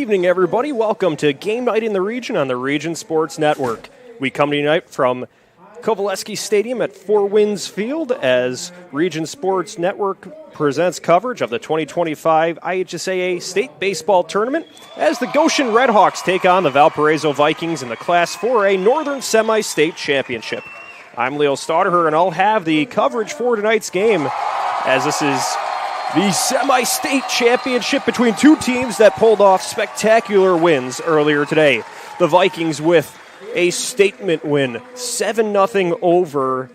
evening, everybody. Welcome to Game Night in the Region on the Region Sports Network. We come to you tonight from Kovaleski Stadium at Four Winds Field as Region Sports Network presents coverage of the 2025 IHSAA State Baseball Tournament as the Goshen Redhawks take on the Valparaiso Vikings in the Class 4A Northern Semi-State Championship. I'm Leo Stauderher, and I'll have the coverage for tonight's game as this is the semi-state championship between two teams that pulled off spectacular wins earlier today. The Vikings with a statement win, 7-0 over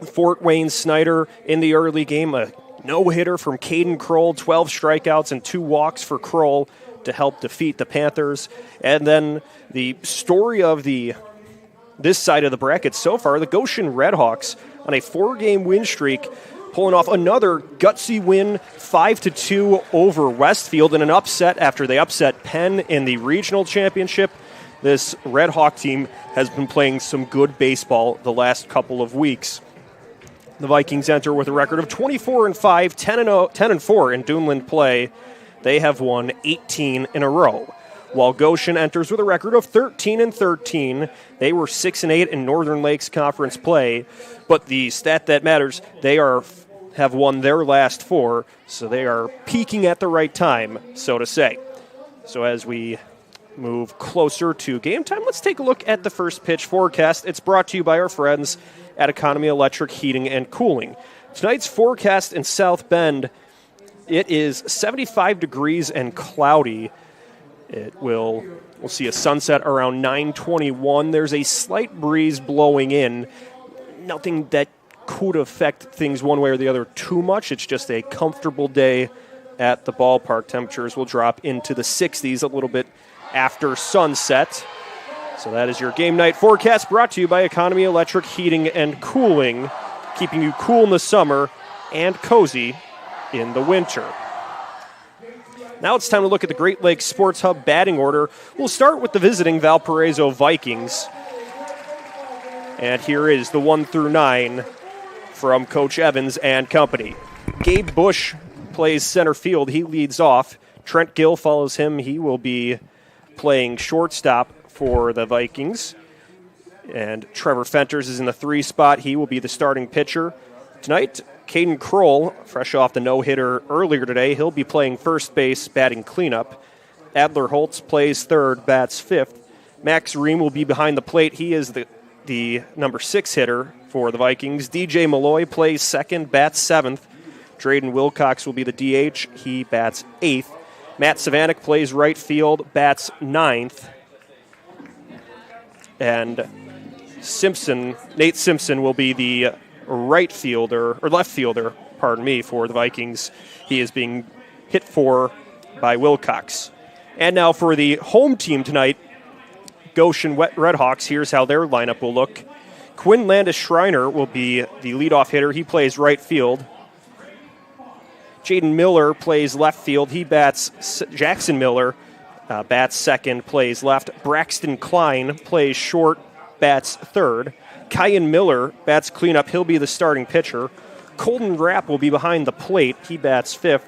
Fort Wayne Snyder in the early game. A no-hitter from Caden Kroll, 12 strikeouts and 2 walks for Kroll to help defeat the Panthers. And then the story of this side of the bracket so far, the Goshen Redhawks on a 4-game win streak, pulling off another gutsy win, 5-2 over Westfield in an upset after they upset Penn in the regional championship. This Red Hawk team has been playing some good baseball the last couple of weeks. The Vikings enter with a record of 24-5, 10-4 in Duneland play. They have won 18 in a row. While Goshen enters with a record of 13-13, they were 6-8 in Northern Lakes Conference play. But the stat that matters, they have won their last 4, so they are peaking at the right time, so to say. So as we move closer to game time, let's take a look at the first pitch forecast. It's brought to you by our friends at Economy Electric Heating and Cooling. Tonight's forecast in South Bend, it is 75 degrees and cloudy. We'll see a sunset around 9:21. There's a slight breeze blowing in. Nothing that could affect things one way or the other too much. It's just a comfortable day at the ballpark. Temperatures will drop into the 60s a little bit after sunset. So that is your game night forecast brought to you by Economy Electric Heating and Cooling, keeping you cool in the summer and cozy in the winter. Now it's time to look at the Great Lakes Sports Hub batting order. We'll start with the visiting Valparaiso Vikings. And here is the 1 through 9 from Coach Evans and company. Gabe Bush plays center field. He leads off. Trent Gill follows him. He will be playing shortstop for the Vikings. And Trevor Fenters is in the 3 spot. He will be the starting pitcher. Tonight, Caden Kroll, fresh off the no-hitter earlier today, he'll be playing first base, batting cleanup. Adler Holtz plays third, bats 5th. Max Ream will be behind the plate. He is the number 6 hitter for the Vikings. DJ Malloy plays second, bats 7th. Drayden Wilcox will be the DH. He bats 8th. Matt Savanek plays right field, bats 9th. And Nate Simpson will be the left fielder, for the Vikings. He is being hit for by Wilcox. And now for the home team tonight, Goshen Redhawks. Here's how their lineup will look. Quinn Landis Schreiner will be the leadoff hitter. He plays right field. Jaden Miller plays left field. Jackson Miller bats second, plays left. Braxton Klein plays short, bats third. Kyan Miller bats cleanup. He'll be the starting pitcher. Colton Rapp will be behind the plate. He bats 5th.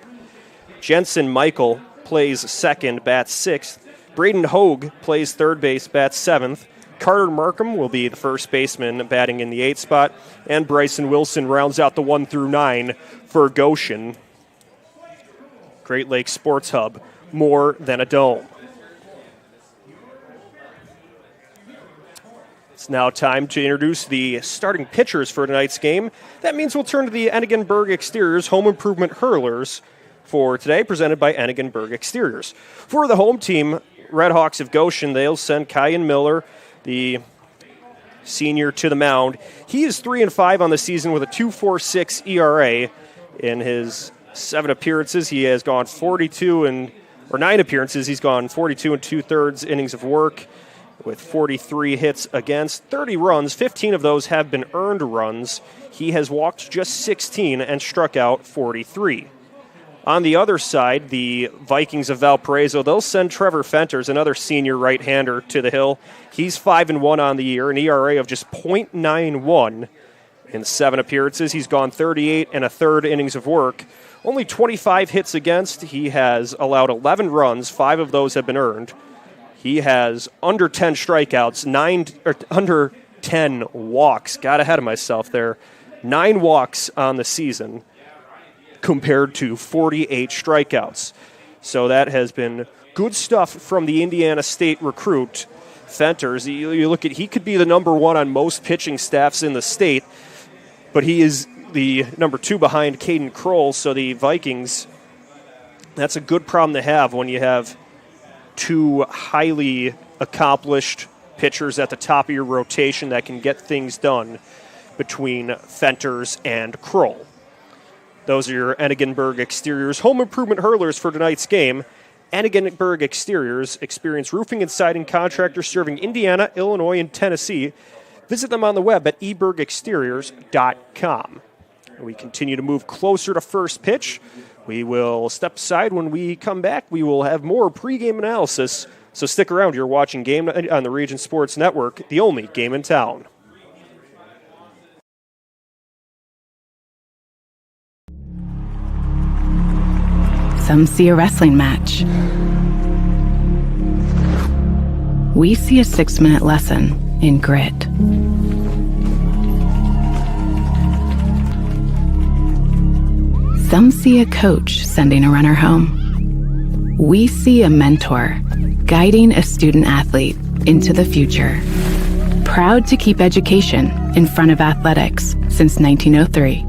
Jensen Michael plays second, bats 6th. Braden Hogue plays third base, bats 7th. Carter Markham will be the first baseman, batting in the 8th spot. And Bryson Wilson rounds out the 1 through 9 for Goshen. Great Lakes Sports Hub, more than a dome. It's now time to introduce the starting pitchers for tonight's game. That means we'll turn to the Enigenberg Exteriors Home Improvement Hurlers for today, presented by Enigenberg Exteriors. For the home team, Redhawks of Goshen, they'll send Kyan Miller, the senior, to the mound. He is 3-5 on the season with a 2.46 ERA. In his 7 appearances, he has gone 9 appearances. He's gone 42 2/3 innings of work with 43 hits against, 30 runs. 15 of those have been earned runs. He has walked just 16 and struck out 43. On the other side, the Vikings of Valparaiso, they'll send Trevor Fenters, another senior right-hander, to the hill. He's 5-1 on the year, an ERA of just .91. In 7 appearances, he's gone 38 and a third innings of work. Only 25 hits against. He has allowed 11 runs. 5 of those have been earned. He has under 10 strikeouts, under 10 walks. Got ahead of myself there. 9 walks on the season compared to 48 strikeouts. So that has been good stuff from the Indiana State recruit, Fenters. You look at, he could be the number 1 on most pitching staffs in the state, but he is the number 2 behind Caden Kroll. So the Vikings, that's a good problem to have when you have 2 highly accomplished pitchers at the top of your rotation that can get things done between Fenters and Kroll. Those are your Enigenberg Exteriors home improvement hurlers for tonight's game. Enigenberg Exteriors, experienced roofing and siding contractors serving Indiana, Illinois, and Tennessee. Visit them on the web at ebergexteriors.com. We continue to move closer to first pitch. We will step aside. When we come back, we will have more pregame analysis. So stick around. You're watching Game on the Region Sports Network, the only game in town. Some see a wrestling match. We see a 6-minute lesson in grit. Some see a coach sending a runner home. We see a mentor guiding a student athlete into the future. Proud to keep education in front of athletics since 1903.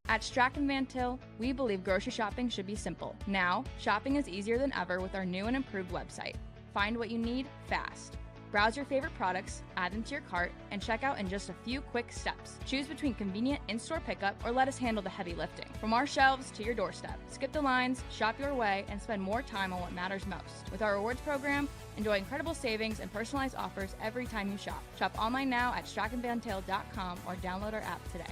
At Strachan Van Til, we believe grocery shopping should be simple. Now, shopping is easier than ever with our new and improved website. Find what you need fast. Browse your favorite products, add them to your cart, and check out in just a few quick steps. Choose between convenient in-store pickup or let us handle the heavy lifting. From our shelves to your doorstep, skip the lines, shop your way, and spend more time on what matters most. With our rewards program, enjoy incredible savings and personalized offers every time you shop. Shop online now at strachanvantil.com or download our app today.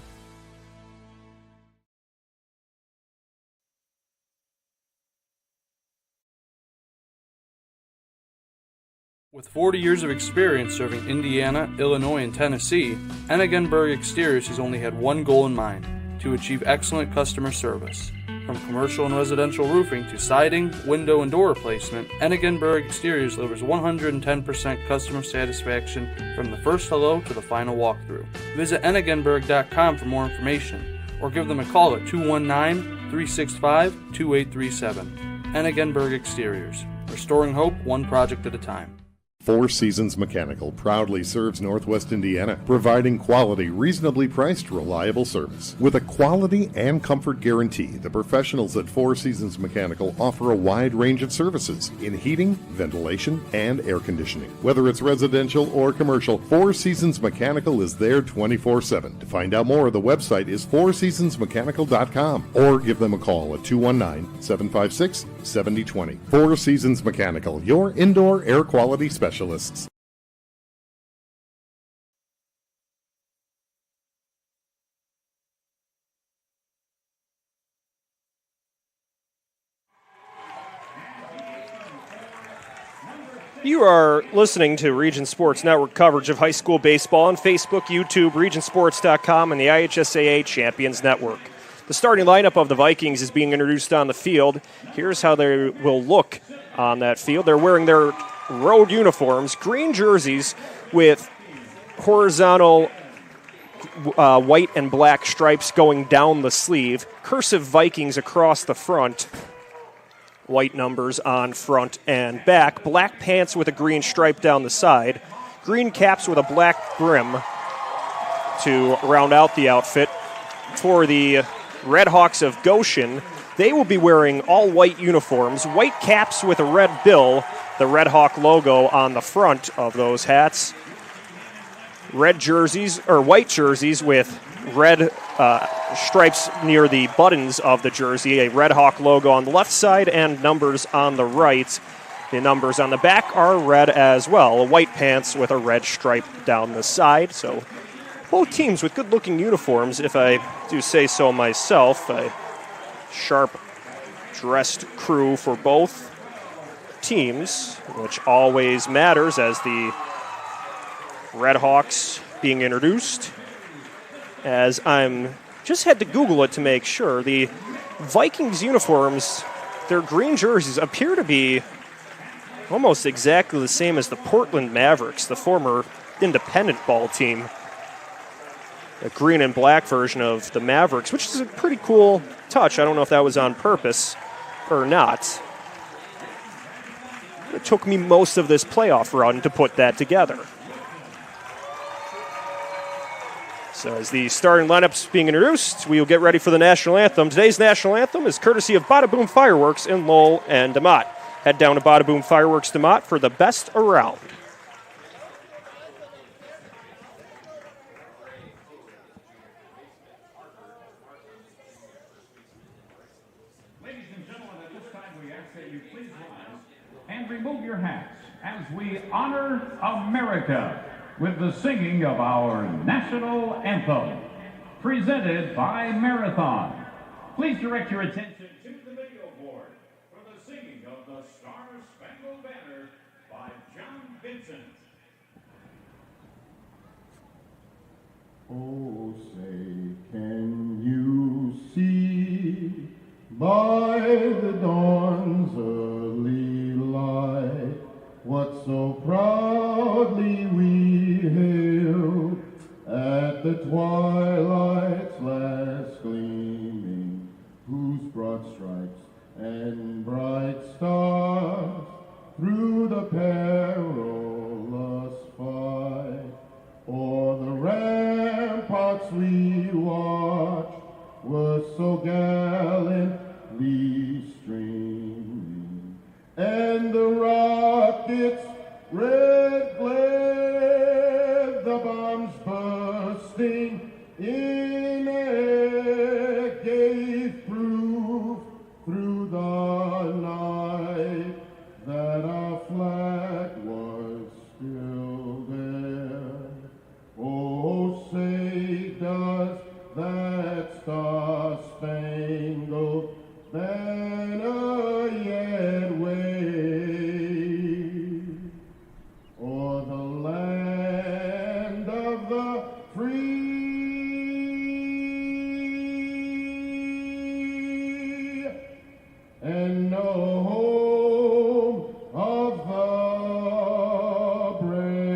With 40 years of experience serving Indiana, Illinois, and Tennessee, Enigenberg Exteriors has only had one goal in mind: to achieve excellent customer service. From commercial and residential roofing to siding, window, and door replacement, Enigenberg Exteriors delivers 110% customer satisfaction from the first hello to the final walkthrough. Visit enigenberg.com for more information or give them a call at 219-365-2837. Enigenberg Exteriors, restoring hope one project at a time. Four Seasons Mechanical proudly serves Northwest Indiana, providing quality, reasonably priced, reliable service. With a quality and comfort guarantee, the professionals at Four Seasons Mechanical offer a wide range of services in heating, ventilation, and air conditioning. Whether it's residential or commercial, Four Seasons Mechanical is there 24/7. To find out more, the website is fourseasonsmechanical.com or give them a call at 219-756-7020. Four Seasons Mechanical, your indoor air quality specialist. You are listening to Region Sports Network coverage of high school baseball on Facebook, YouTube, regionsports.com, and the IHSAA Champions Network. The starting lineup of the Vikings is being introduced on the field. Here's how they will look on that field. They're wearing their road uniforms, green jerseys with horizontal white and black stripes going down the sleeve, cursive Vikings across the front, white numbers on front and back, black pants with a green stripe down the side, green caps with a black brim to round out the outfit. For the Red Hawks of Goshen, they will be wearing all white uniforms, white caps with a red bill, the Red Hawk logo on the front of those hats. Red jerseys, or white jerseys with red stripes near the buttons of the jersey, a Red Hawk logo on the left side and numbers on the right. The numbers on the back are red as well, white pants with a red stripe down the side. So both teams with good-looking uniforms, if I do say so myself. A sharp-dressed crew for both teams, which always matters as the Red Hawks being introduced. as I'm just had to Google it to make sure. The Vikings uniforms, their green jerseys appear to be almost exactly the same as the Portland Mavericks, the former independent ball team. A green and black version of the Mavericks, which is a pretty cool touch. I don't know if that was on purpose or not. It took me most of this playoff run to put that together. So as the starting lineup's being introduced, we will get ready for the national anthem. Today's national anthem is courtesy of Bada Boom Fireworks in Lowell and DeMott. Head down to Bada Boom Fireworks DeMott for the best around. Ladies and gentlemen, at this time we ask that you please rise and remove your hats as we honor America with the singing of our national anthem, presented by Marathon. Please direct your attention to the video board for the singing of the Star-Spangled Banner by John Vincent. Oh, say, can you see by the dawn's early light what so proudly we hailed at the twilight's last gleaming, whose broad stripes and bright stars through the perilous fight o'er the ramparts we watched were so gallantly streaming, and the rockets' red glare, the bombs bursting in air, gave proof through the night that our flag was still there. Oh, say does that star-spangled banner yet wave o'er the land of the free and no home of the brave?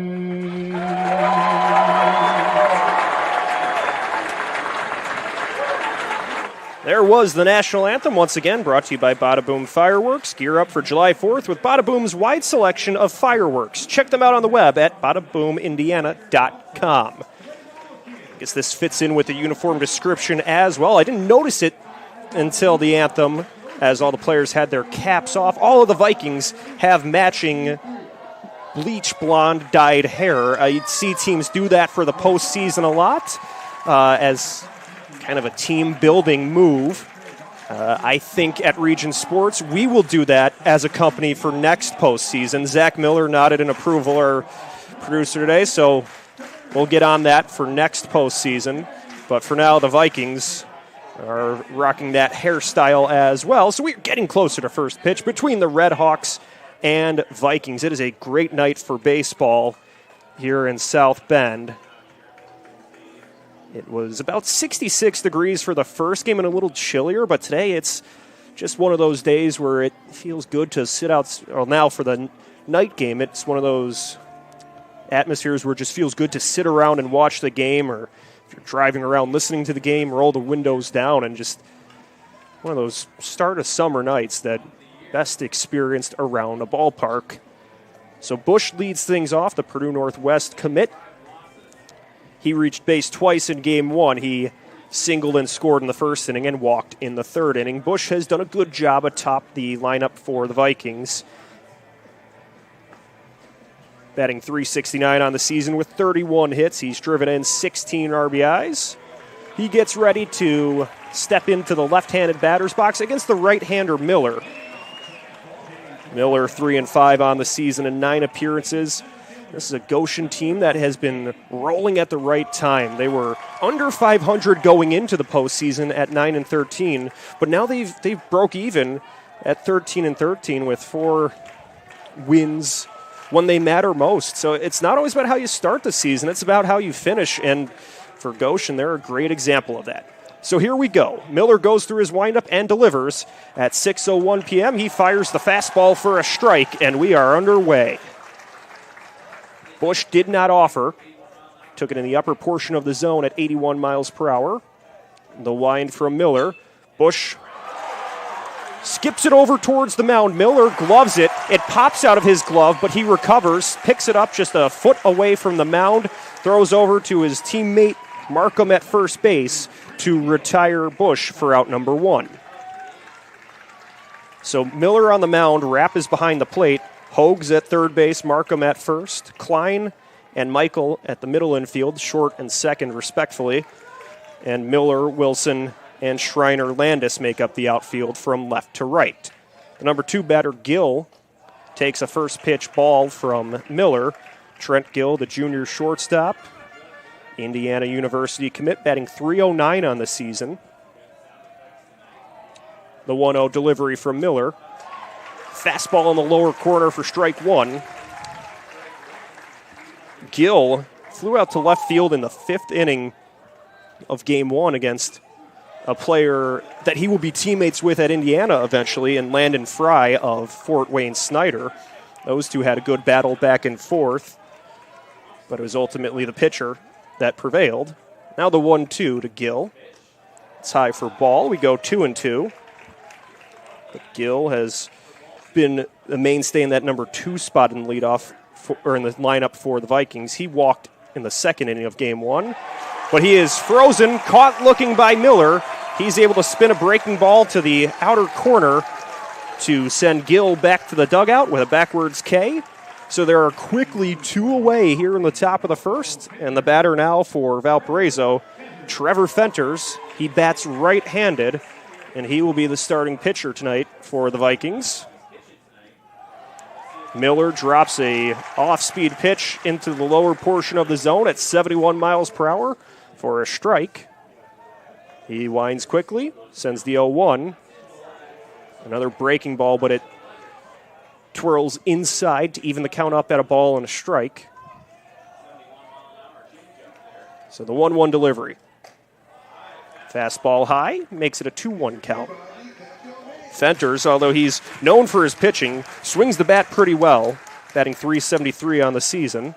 There was the national anthem, once again brought to you by Bada Boom Fireworks. Gear up for July 4th with Bada Boom's wide selection of fireworks. Check them out on the web at badaboomindiana.com. I guess this fits in with the uniform description as well. I didn't notice it until the anthem, as all the players had their caps off. All of the Vikings have matching bleach blonde dyed hair. You'd see teams do that for the postseason a lot as kind of a team-building move. I think at Region Sports, we will do that as a company for next postseason. Zach Miller nodded in approval, our producer today, so we'll get on that for next postseason. But for now, the Vikings are rocking that hairstyle as well. So we're getting closer to first pitch between the Red Hawks and Vikings. It is a great night for baseball here in South Bend. It was about 66 degrees for the first game and a little chillier, but today it's just one of those days where it feels good to sit out. Well, now for the night game, it's one of those atmospheres where it just feels good to sit around and watch the game, or if you're driving around listening to the game, roll the windows down, and just one of those start of summer nights that best experienced around a ballpark. So Bush leads things off, the Purdue Northwest commit. He reached base twice in game one. He singled and scored in the first inning and walked in the third inning. Bush has done a good job atop the lineup for the Vikings. Batting .369 on the season with 31 hits. He's driven in 16 RBIs. He gets ready to step into the left-handed batter's box against the right-hander Miller. Miller 3-5 on the season in 9 appearances. This is a Goshen team that has been rolling at the right time. They were under 500 going into the postseason at 9-13, but now they've broke even at 13-13 with 4 wins when they matter most. So it's not always about how you start the season; it's about how you finish. And for Goshen, they're a great example of that. So here we go. Miller goes through his windup and delivers at 6:01 p.m. He fires the fastball for a strike, and we are underway. Bush did not offer. Took it in the upper portion of the zone at 81 miles per hour. The wind from Miller. Bush skips it over towards the mound. Miller gloves it. It pops out of his glove, but he recovers, picks it up just a foot away from the mound, throws over to his teammate Markham at first base to retire Bush for out number 1. So Miller on the mound, Rapp is behind the plate, Hogues at third base, Markham at first, Klein and Michael at the middle infield, short and second respectfully, and Miller, Wilson, and Schreiner Landis make up the outfield from left to right. The number 2 batter, Gill, takes a first pitch ball from Miller. Trent Gill, the junior shortstop, Indiana University commit, batting .309 on the season. The 1-0 delivery from Miller. Fastball in the lower corner for strike 1. Gill flew out to left field in the 5th inning of Game 1 against a player that he will be teammates with at Indiana eventually, and Landon Fry of Fort Wayne Snyder. Those two had a good battle back and forth, but it was ultimately the pitcher that prevailed. Now the 1-2 to Gill. It's high for ball. We go 2-2. But Gill has been a mainstay in that number 2 spot in the leadoff, or in the lineup for the Vikings. He walked in the 2nd inning of Game 1. But he is frozen, caught looking by Miller. He's able to spin a breaking ball to the outer corner to send Gill back to the dugout with a backwards K. So there are quickly 2 away here in the top of the 1st. And the batter now for Valparaiso, Trevor Fenters. He bats right-handed, and he will be the starting pitcher tonight for the Vikings. Miller drops a off-speed pitch into the lower portion of the zone at 71 miles per hour for a strike. He winds quickly, sends the 0-1. Another breaking ball, but it twirls inside to even the count up at a ball and a strike. So the 1-1 delivery. Fastball high, makes it a 2-1 count. Fenters, although he's known for his pitching, swings the bat pretty well, batting .373 on the season.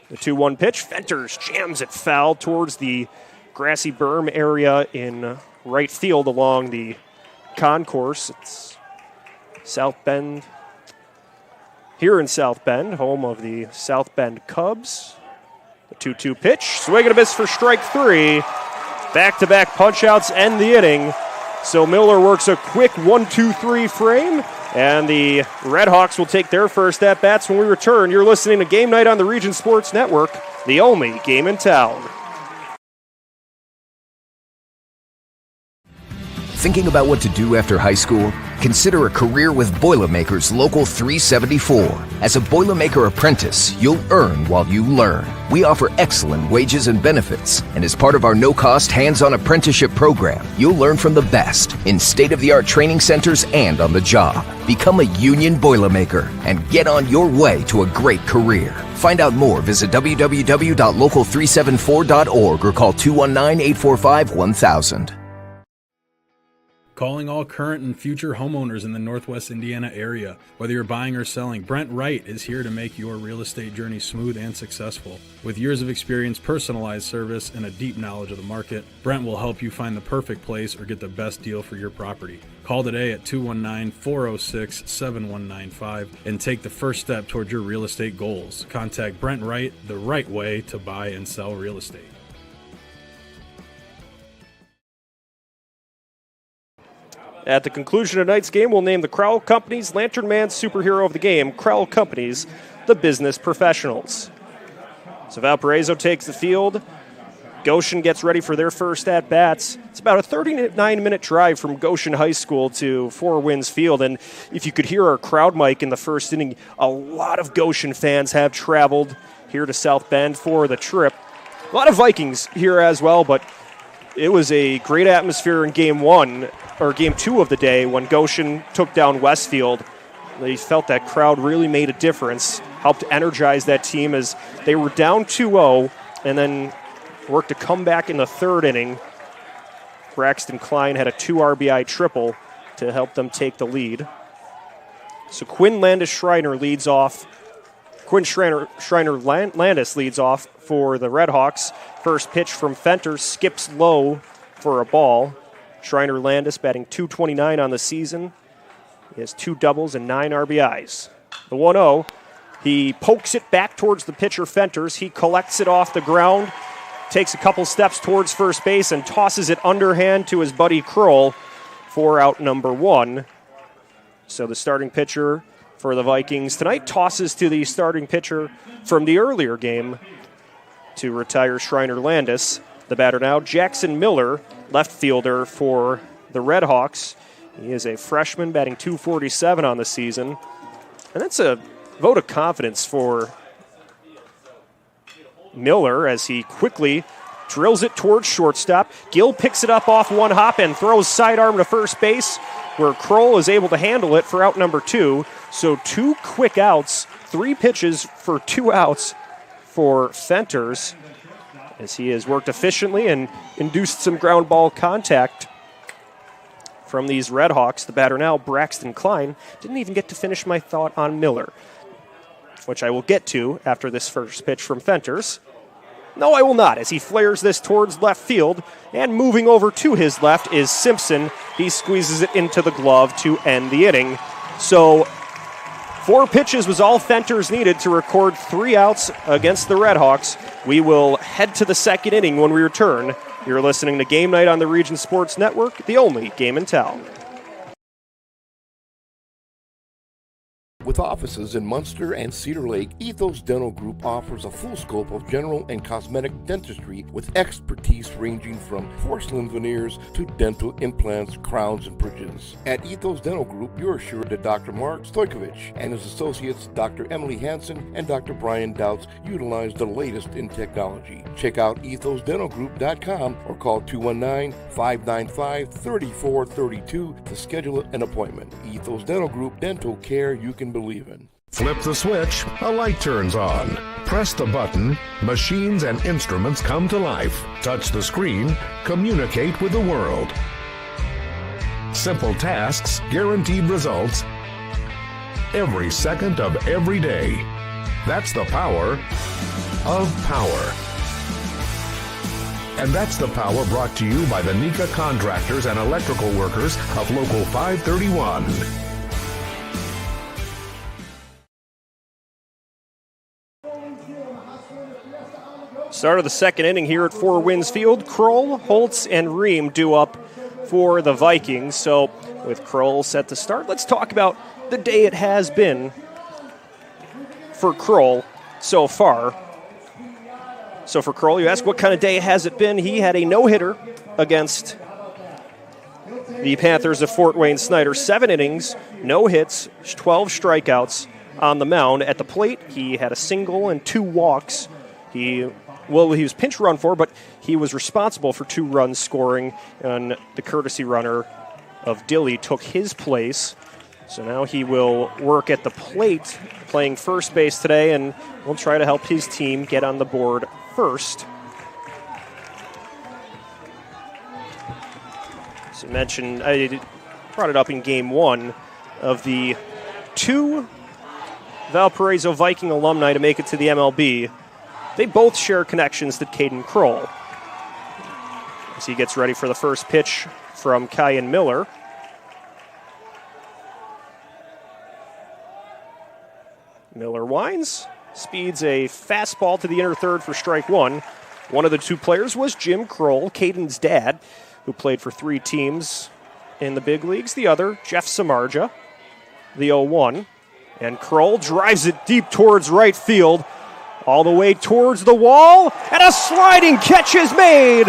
The 2-1 pitch, Fenters jams it foul towards the grassy berm area in right field along the concourse. It's South Bend, here in South Bend, home of the South Bend Cubs. The 2-2 pitch, swing and a miss for strike 3. Back-to-back punch-outs end the inning. So Miller works a quick 1-2-3 frame, and the Redhawks will take their first at-bats when we return. You're listening to Game Night on the Region Sports Network, the only game in town. Thinking about what to do after high school? Consider a career with Boilermakers Local 374. As a Boilermaker apprentice, you'll earn while you learn. We offer excellent wages and benefits, and as part of our no-cost hands-on apprenticeship program, you'll learn from the best in state-of-the-art training centers and on the job. Become a union Boilermaker and get on your way to a great career. Find out more, visit www.local374.org or call 219-845-1000. Calling all current and future homeowners in the Northwest Indiana area. Whether you're buying or selling, Brent Wright is here to make your real estate journey smooth and successful. With years of experience, personalized service, and a deep knowledge of the market, Brent will help you find the perfect place or get the best deal for your property. Call today at 219-406-7195 and take the first step toward your real estate goals. Contact Brent Wright, the right way to buy and sell real estate. At the conclusion of tonight's game, we'll name the Crowell Companies Lantern Man Superhero of the Game, Crowell Companies, the business professionals. So Valparaiso takes the field. Goshen gets ready for their first at-bats. It's about a 39-minute drive from Goshen High School to Four Winds Field, and if you could hear our crowd mic in the first inning, a lot of Goshen fans have traveled here to South Bend for the trip. A lot of Vikings here as well, but it was a great atmosphere in Game 1, or Game 2 of the day when Goshen took down Westfield. They felt that crowd really made a difference, helped energize that team as they were down 2-0, and then worked a comeback in the third inning. Braxton Klein had a 2 RBI triple to help them take the lead. So Quinn Landis-Schreiner leads off. Quinn Schreiner-Landis leads off for the Redhawks. First pitch from Fenter skips low for a ball. Schreiner-Landis batting .229 on the season. He has 2 doubles and 9 RBIs. The 1-0, he pokes it back towards the pitcher Fenters. He collects it off the ground, takes a couple steps towards first base, and tosses it underhand to his buddy Kroll for out number 1. So the starting pitcher for the Vikings tonight tosses to the starting pitcher from the earlier game to retire Schreiner-Landis. The batter now, Jackson Miller, left fielder for the Redhawks. He is a freshman batting .247 on the season. And that's a vote of confidence for Miller as he quickly drills it towards shortstop. Gill picks it up off one hop and throws sidearm to first base, where Kroll is able to handle it for out number 2. So 2 quick outs, 3 pitches for 2 outs for Fenters, as he has worked efficiently and induced some ground ball contact from these Redhawks. The batter now, Braxton Klein. Didn't even get to finish my thought on Miller, which I will get to after this first pitch from Fenters. No, I will not, as he flares this towards left field, and moving over to his left is Simpson. He squeezes it into the glove to end the inning. So 4 pitches was all Fenters needed to record 3 outs against the Redhawks. We will head to the second inning when we return. You're listening to Game Night on the Region Sports Network, the only game in town. With offices in Munster and Cedar Lake, Ethos Dental Group offers a full scope of general and cosmetic dentistry with expertise ranging from porcelain veneers to dental implants, crowns, and bridges. At Ethos Dental Group, you're assured that Dr. Mark Stojkovic and his associates, Dr. Emily Hansen and Dr. Brian Douts, utilize the latest in technology. Check out ethosdentalgroup.com or call 219-595-3432 to schedule an appointment. Ethos Dental Group, dental care you can believe in. Flip the switch, a light turns on. Press the button, machines and instruments come to life. Touch the screen, communicate with the world. Simple tasks, guaranteed results, every second of every day. That's the power of power. And that's the power brought to you by the Nika contractors and electrical workers of Local 531. Start of the second inning here at Four Winds Field. Kroll, Holtz, and Ream due up for the Vikings. So with Kroll set to start, let's talk about the day it has been for Kroll so far. So for Kroll, you ask what kind of day has it been? He had a no-hitter against the Panthers of Fort Wayne Snyder. 7 innings, no hits, 12 strikeouts on the mound. At the plate, he had a single and 2 walks. He was pinch run for, but he was responsible for 2 runs scoring, and the courtesy runner of Dilly took his place. So now he will work at the plate, playing first base today, and will try to help his team get on the board first. As I mentioned, I brought it up in Game 1 of the 2 Valparaiso Viking alumni to make it to the MLB. They both share connections to Caden Kroll. As he gets ready for the first pitch from Kyan Miller. Miller winds, speeds a fastball to the inner third for strike 1. One of the 2 players was Jim Kroll, Caden's dad, who played for 3 teams in the big leagues. The other, Jeff Samardzija, the 0-1. And Kroll drives it deep towards right field, all the way towards the wall, and a sliding catch is made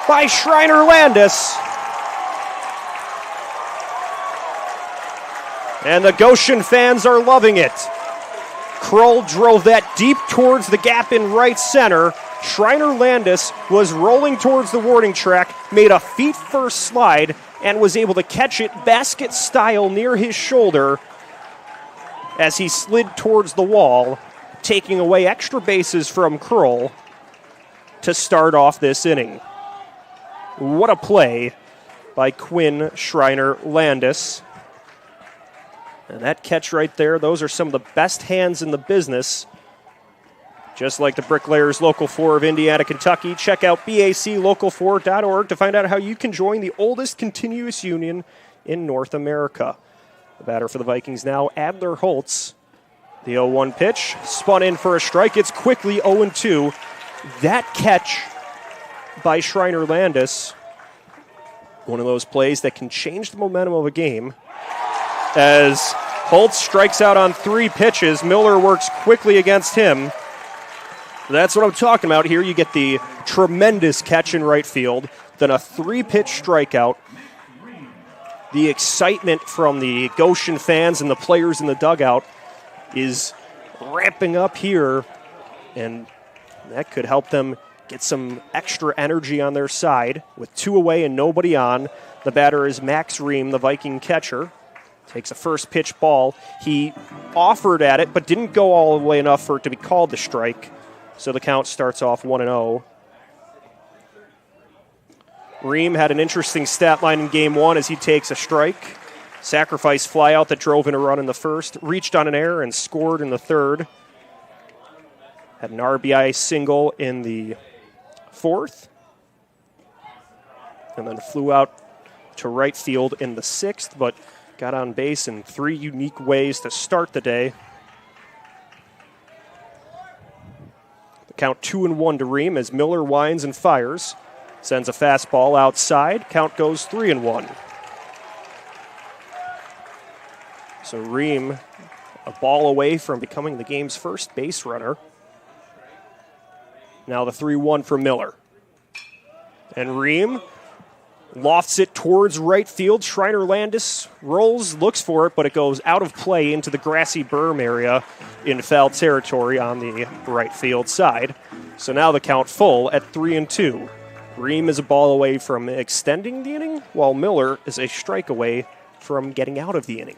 by Schreiner-Landis. And the Goshen fans are loving it. Kroll drove that deep towards the gap in right center. Schreiner-Landis was rolling towards the warning track, made a feet-first slide, and was able to catch it basket style near his shoulder as he slid towards the wall, taking away extra bases from Kroll. to start off this inning. What a play by Quinn Schreiner-Landis. And that catch right there, those are some of the best hands in the business. Just like the Bricklayers Local 4 of Indiana, Kentucky, check out baclocal4.org to find out how you can join the oldest continuous union in North America. The batter for the Vikings now, Adler Holtz. The 0-1 pitch, spun in for a strike. It's quickly 0-2. That catch by Schreiner-Landis, one of those plays that can change the momentum of a game. As Holtz strikes out on 3 pitches, Miller works quickly against him. That's what I'm talking about here. You get the tremendous catch in right field, then a 3-pitch strikeout. The excitement from the Goshen fans and the players in the dugout is ramping up here, and that could help them get some extra energy on their side. With 2 away and nobody on, the batter is Max Ream, the Viking catcher. Takes a first pitch ball. He offered at it, but didn't go all the way enough for it to be called the strike. So the count starts off 1-0. Ream had an interesting stat line in game 1 as he takes a strike. Sacrifice flyout that drove in a run in the first. Reached on an error and scored in the third. Had an RBI single in the fourth. And then flew out to right field in the sixth, but got on base in 3 unique ways to start the day. The count 2-1 to Ream as Miller winds and fires. Sends a fastball outside. Count goes 3-1. So Ream, a ball away from becoming the game's first base runner. Now the 3-1 for Miller. And Ream lofts it towards right field. Schreiner-Landis rolls, looks for it, but it goes out of play into the grassy berm area in foul territory on the right field side. So now the count full at 3-2. Ream is a ball away from extending the inning, while Miller is a strike away from getting out of the inning.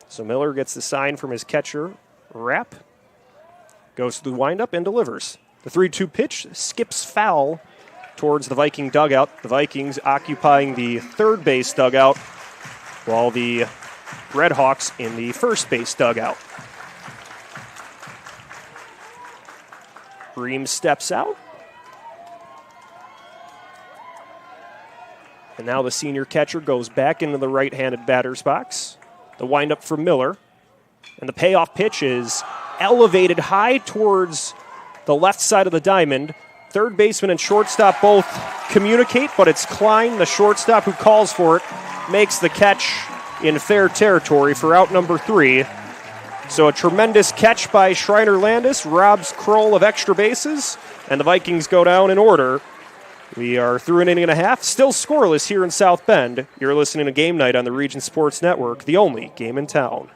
So Miller gets the sign from his catcher, Rapp. Goes to the windup and delivers. The 3-2 pitch skips foul towards the Viking dugout. The Vikings occupying the third base dugout, while the Redhawks in the first base dugout. Ream steps out. And now the senior catcher goes back into the right-handed batter's box. The windup for Miller. And the payoff pitch is elevated high towards the left side of the diamond. Third baseman and shortstop both communicate, but it's Klein, the shortstop, who calls for it, makes the catch in fair territory for out number 3. So a tremendous catch by Schreiner-Landis, robs Kroll of extra bases, and the Vikings go down in order. We are through an inning and a half, still scoreless here in South Bend. You're listening to Game Night on the Region Sports Network, the only game in town.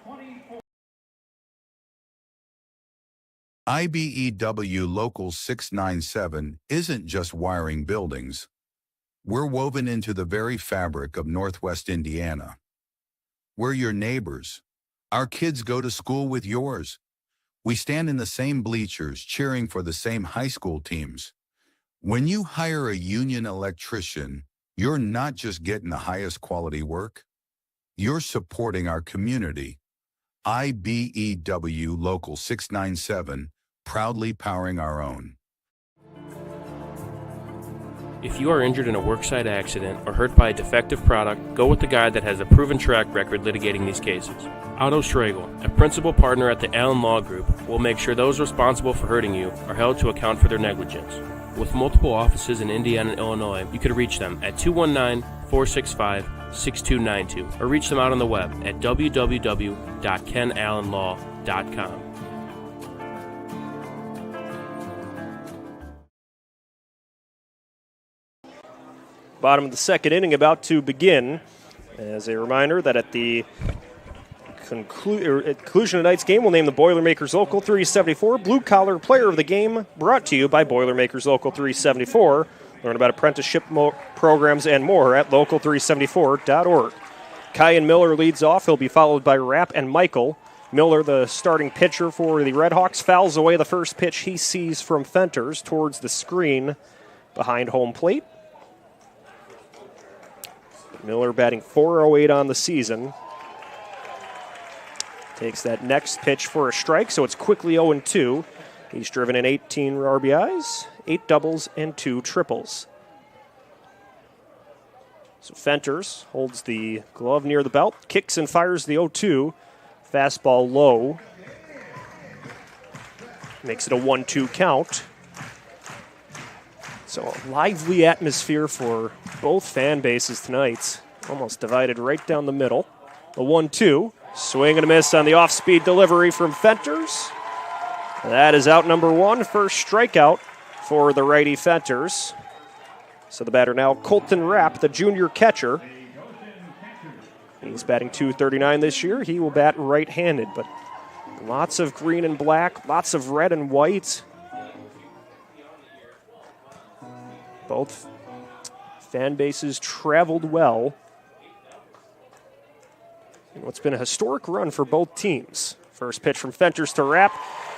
IBEW Local 697 isn't just wiring buildings. We're woven into the very fabric of Northwest Indiana. We're your neighbors. Our kids go to school with yours. We stand in the same bleachers cheering for the same high school teams. When you hire a union electrician, you're not just getting the highest quality work. You're supporting our community. IBEW Local 697, proudly powering our own. If you are injured in a worksite accident or hurt by a defective product, go with the guy that has a proven track record litigating these cases. Otto Schragle, a principal partner at the Allen Law Group, will make sure those responsible for hurting you are held to account for their negligence. With multiple offices in Indiana and Illinois, you could reach them at 219-465-6292 or reach them out on the web at www.kenallenlaw.com. Bottom of the second inning about to begin. As a reminder that at the conclusion of tonight's game, we'll name the Boilermakers Local 374 Blue Collar Player of the Game, brought to you by Boilermakers Local 374. Learn about apprenticeship programs and more at local374.org. Kyan Miller leads off. He'll be followed by Rapp and Michael. Miller, the starting pitcher for the Redhawks, fouls away the first pitch he sees from Fenters towards the screen behind home plate. Miller batting .408 on the season. Takes that next pitch for a strike, so it's quickly 0-2. He's driven in 18 RBIs, 8 doubles, and 2 triples. So Fenters holds the glove near the belt, kicks and fires the 0-2. Fastball low. Makes it a 1-2 count. So a lively atmosphere for both fan bases tonight. Almost divided right down the middle. The 1-2. Swing and a miss on the off-speed delivery from Fenters. That is out number 1. First strikeout for the righty Fenters. So the batter now, Colton Rapp, the junior catcher. He's batting .239 this year. He will bat right-handed, but lots of green and black, lots of red and white. Both fan bases traveled well. And what's been a historic run for both teams. First pitch from Fenters to Rapp.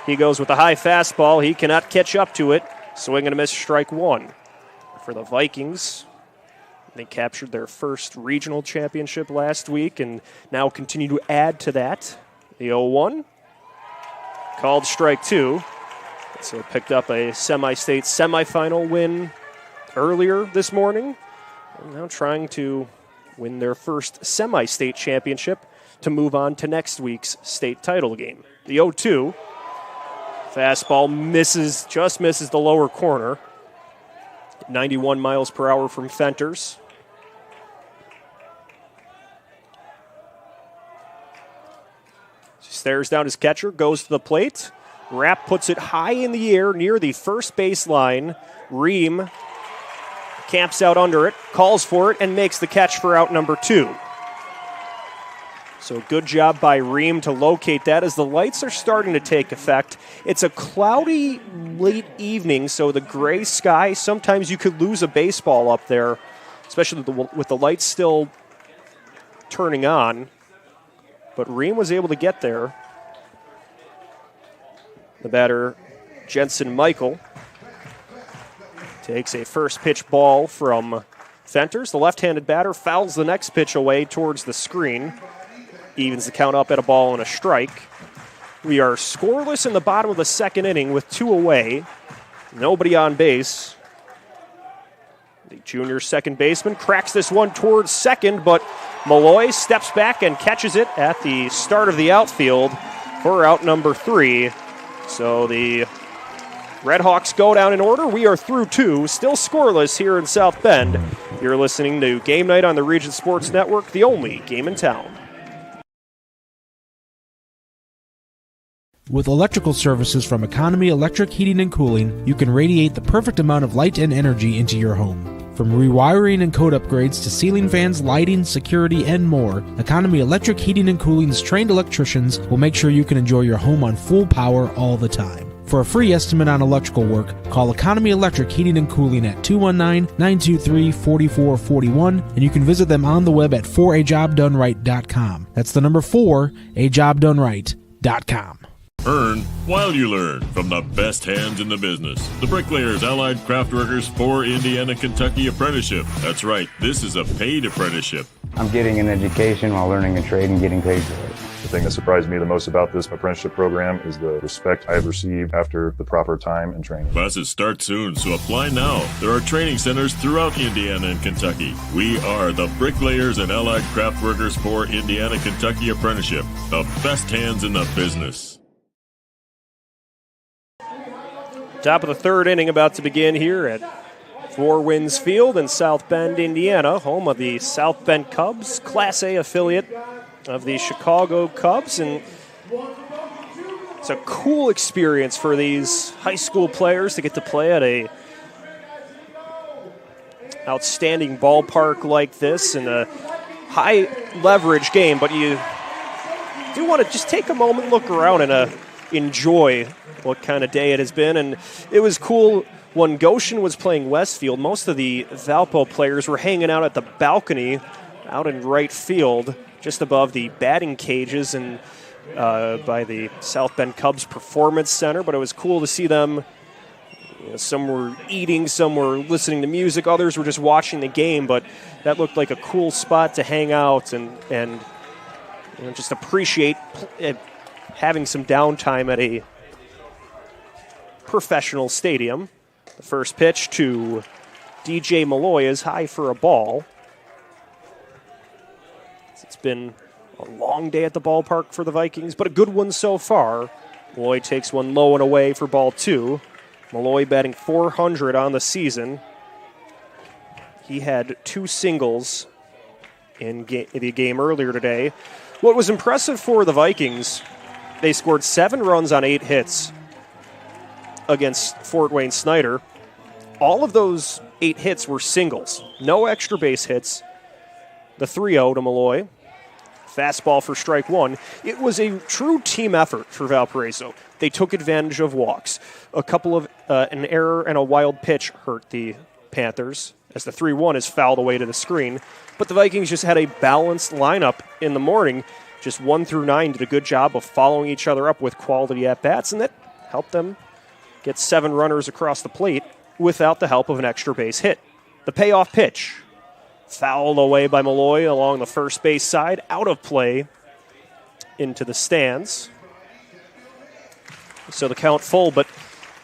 He goes with a high fastball. He cannot catch up to it. Swing and a miss, strike 1. For the Vikings, they captured their first regional championship last week and now continue to add to that. The 0-1. Called strike 2. So picked up a semi-state semifinal win earlier this morning. And now trying to win their first semi-state championship to move on to next week's state title game. The 0-2. Fastball just misses the lower corner. 91 miles per hour from Fenters. Stares down his catcher, goes to the plate. Rapp puts it high in the air near the first baseline. Ream camps out under it, calls for it, and makes the catch for out number 2. So good job by Ream to locate that as the lights are starting to take effect. It's a cloudy late evening, so the gray sky, sometimes you could lose a baseball up there, especially with the lights still turning on. But Ream was able to get there. The batter, Jensen Michael, takes a first pitch ball from Fenters. The left-handed batter fouls the next pitch away towards the screen. Evens the count up at a ball and a strike. We are scoreless in the bottom of the second inning with 2 away. Nobody on base. The junior second baseman cracks this one towards second, but Malloy steps back and catches it at the start of the outfield for out number 3. So the Redhawks go down in order. We are through 2, still scoreless here in South Bend. You're listening to Game Night on the Region Sports Network, the only game in town. With electrical services from Economy Electric Heating and Cooling, you can radiate the perfect amount of light and energy into your home. From rewiring and code upgrades to ceiling fans, lighting, security, and more, Economy Electric Heating and Cooling's trained electricians will make sure you can enjoy your home on full power all the time. For a free estimate on electrical work, call Economy Electric Heating and Cooling at 219-923-4441, and you can visit them on the web at 4ajobdoneright.com. That's the number 4ajobdoneright.com. Earn while you learn from the best hands in the business. The Bricklayers Allied Craftworkers for Indiana, Kentucky Apprenticeship. That's right, this is a paid apprenticeship. I'm getting an education while learning a trade and getting paid for it. The thing that surprised me the most about this apprenticeship program is the respect I have received after the proper time and training. Classes start soon, so apply now. There are training centers throughout Indiana and Kentucky. We are the Bricklayers and Allied Craftworkers for Indiana, Kentucky Apprenticeship. The best hands in the business. Top of the third inning about to begin here at Four Winds Field in South Bend, Indiana, home of the South Bend Cubs, Class A affiliate of the Chicago Cubs. And it's a cool experience for these high school players to get to play at a outstanding ballpark like this in a high leverage game. But you do want to just take a moment, look around, and enjoy what kind of day it has been. And it was cool when Goshen was playing Westfield. Most of the Valpo players were hanging out at the balcony out in right field just above the batting cages, and by the South Bend Cubs Performance Center, but it was cool to see them. Some were eating, some were listening to music, others were just watching the game, but that looked like a cool spot to hang out and just appreciate having some downtime at a professional stadium. The first pitch to DJ Malloy is high for a ball. It's been a long day at the ballpark for the Vikings, but a good one so far. Malloy takes one low and away for ball 2. Malloy batting .400 on the season. He had 2 singles in the game earlier today. What was impressive for the Vikings, they scored 7 runs on 8 hits against Fort Wayne Snyder. All of those 8 hits were singles. No extra base hits. The 3-0 to Malloy. Fastball for strike 1. It was a true team effort for Valparaiso. They took advantage of walks. A couple of an error and a wild pitch hurt the Panthers as the 3-1 is fouled away to the screen. But the Vikings just had a balanced lineup in the morning. Just 1 through 9 did a good job of following each other up with quality at-bats, and that helped them get 7 runners across the plate without the help of an extra base hit. The payoff pitch. Fouled away by Malloy along the first base side, out of play into the stands. So the count full, but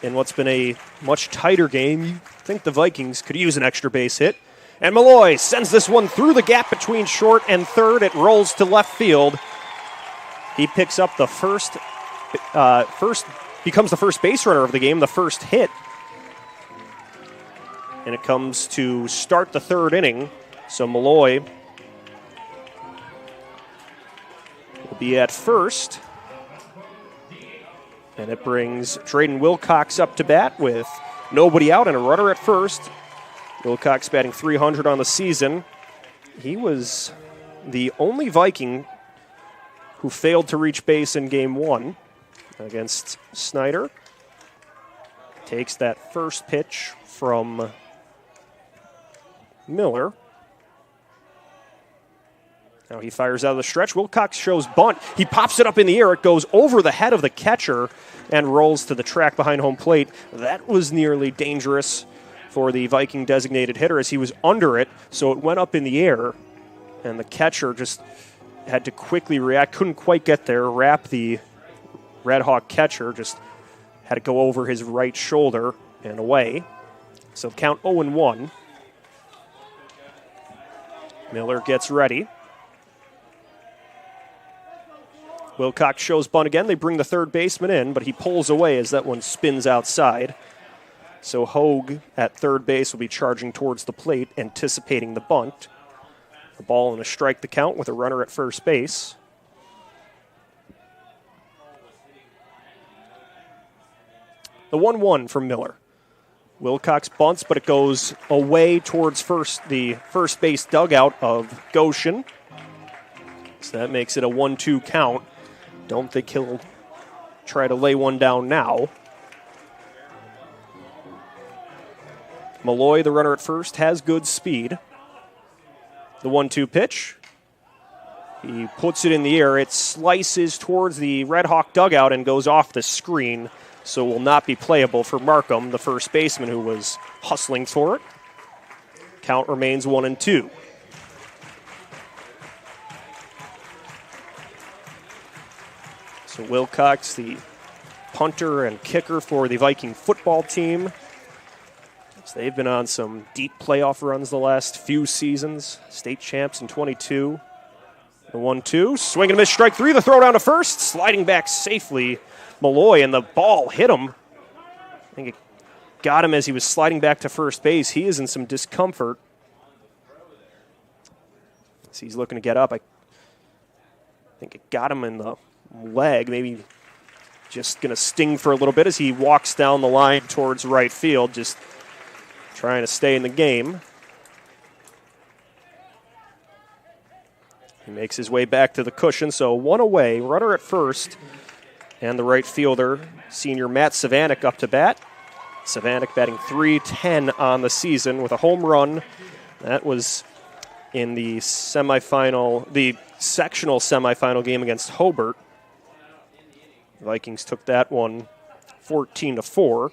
in what's been a much tighter game, you think the Vikings could use an extra base hit. And Malloy sends this one through the gap between short and third. It rolls to left field. He picks up the becomes the first base runner of the game, the first hit. And it comes to start the third inning. So Malloy will be at first. And it brings Drayden Wilcox up to bat with nobody out and a runner at first. Wilcox batting .300 on the season. He was the only Viking who failed to reach base in Game 1 against Snyder. Takes that first pitch from Miller. Now he fires out of the stretch. Wilcox shows bunt. He pops it up in the air. It goes over the head of the catcher and rolls to the track behind home plate. That was nearly dangerous for the Viking designated hitter as he was under it, so it went up in the air, and the catcher just had to quickly react, couldn't quite get there, wrap the Red Hawk catcher, just had to go over his right shoulder and away. So count 0-1. Miller gets ready. Wilcox shows bunt again. They bring the third baseman in, but he pulls away as that one spins outside. So Hogue at third base will be charging towards the plate, anticipating the bunt. The ball and a strike the count with a runner at first base. The 1-1 from Miller. Wilcox bunts, but it goes away towards the first base dugout of Goshen. So that makes it a 1-2 count. Don't think he'll try to lay one down now. Malloy, the runner at first, has good speed. The 1-2 pitch. He puts it in the air. It slices towards the Red Hawk dugout and goes off the screen, so will not be playable for Markham, the first baseman who was hustling for it. Count remains 1-2. So Wilcox, the punter and kicker for the Viking football team. So they've been on some deep playoff runs the last few seasons. State champs in 22. The 1-2, swing and miss, strike 3. The throw down to first, sliding back safely. Malloy, and the ball hit him. I think it got him as he was sliding back to first base. He is in some discomfort. So he's looking to get up. I think it got him in the leg, maybe just going to sting for a little bit as he walks down the line towards right field, just trying to stay in the game. He makes his way back to the cushion, so one away, runner at first, and the right fielder, senior Matt Savanek, up to bat. Savanek batting .310 on the season with a home run. That was in the sectional semifinal game against Hobart. Vikings took that one 14-4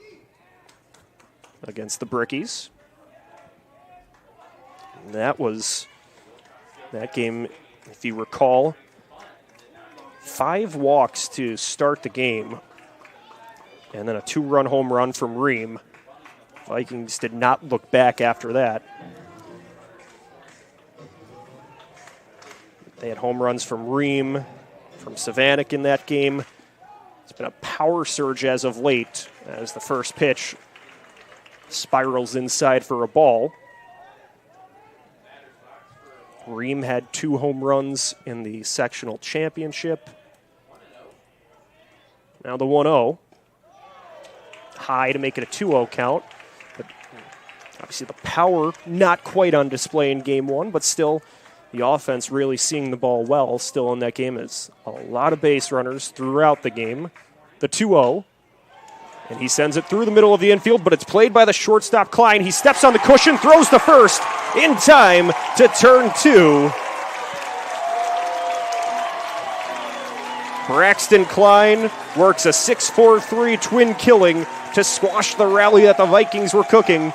against the Brickies. And that game, if you recall, 5 walks to start the game, and then a 2-run home run from Ream. Vikings did not look back after that. They had home runs from Ream, from Savanic in that game. It's been a power surge as of late, as the first pitch spirals inside for a ball. Ream had 2 home runs in the sectional championship. Now the 1-0. High to make it a 2-0 count. But obviously the power not quite on display in game 1, but still the offense really seeing the ball well still in that game. Is a lot of base runners throughout the game. The 2-0. And he sends it through the middle of the infield, but it's played by the shortstop Klein. He steps on the cushion, throws to first in time to turn 2. Braxton Klein works a 6-4-3 twin killing to squash the rally that the Vikings were cooking.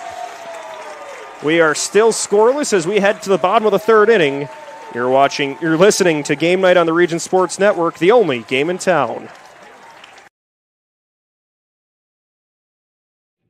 We are still scoreless as we head to the bottom of the 3rd inning. You're listening to Game Night on the Region Sports Network, the only game in town.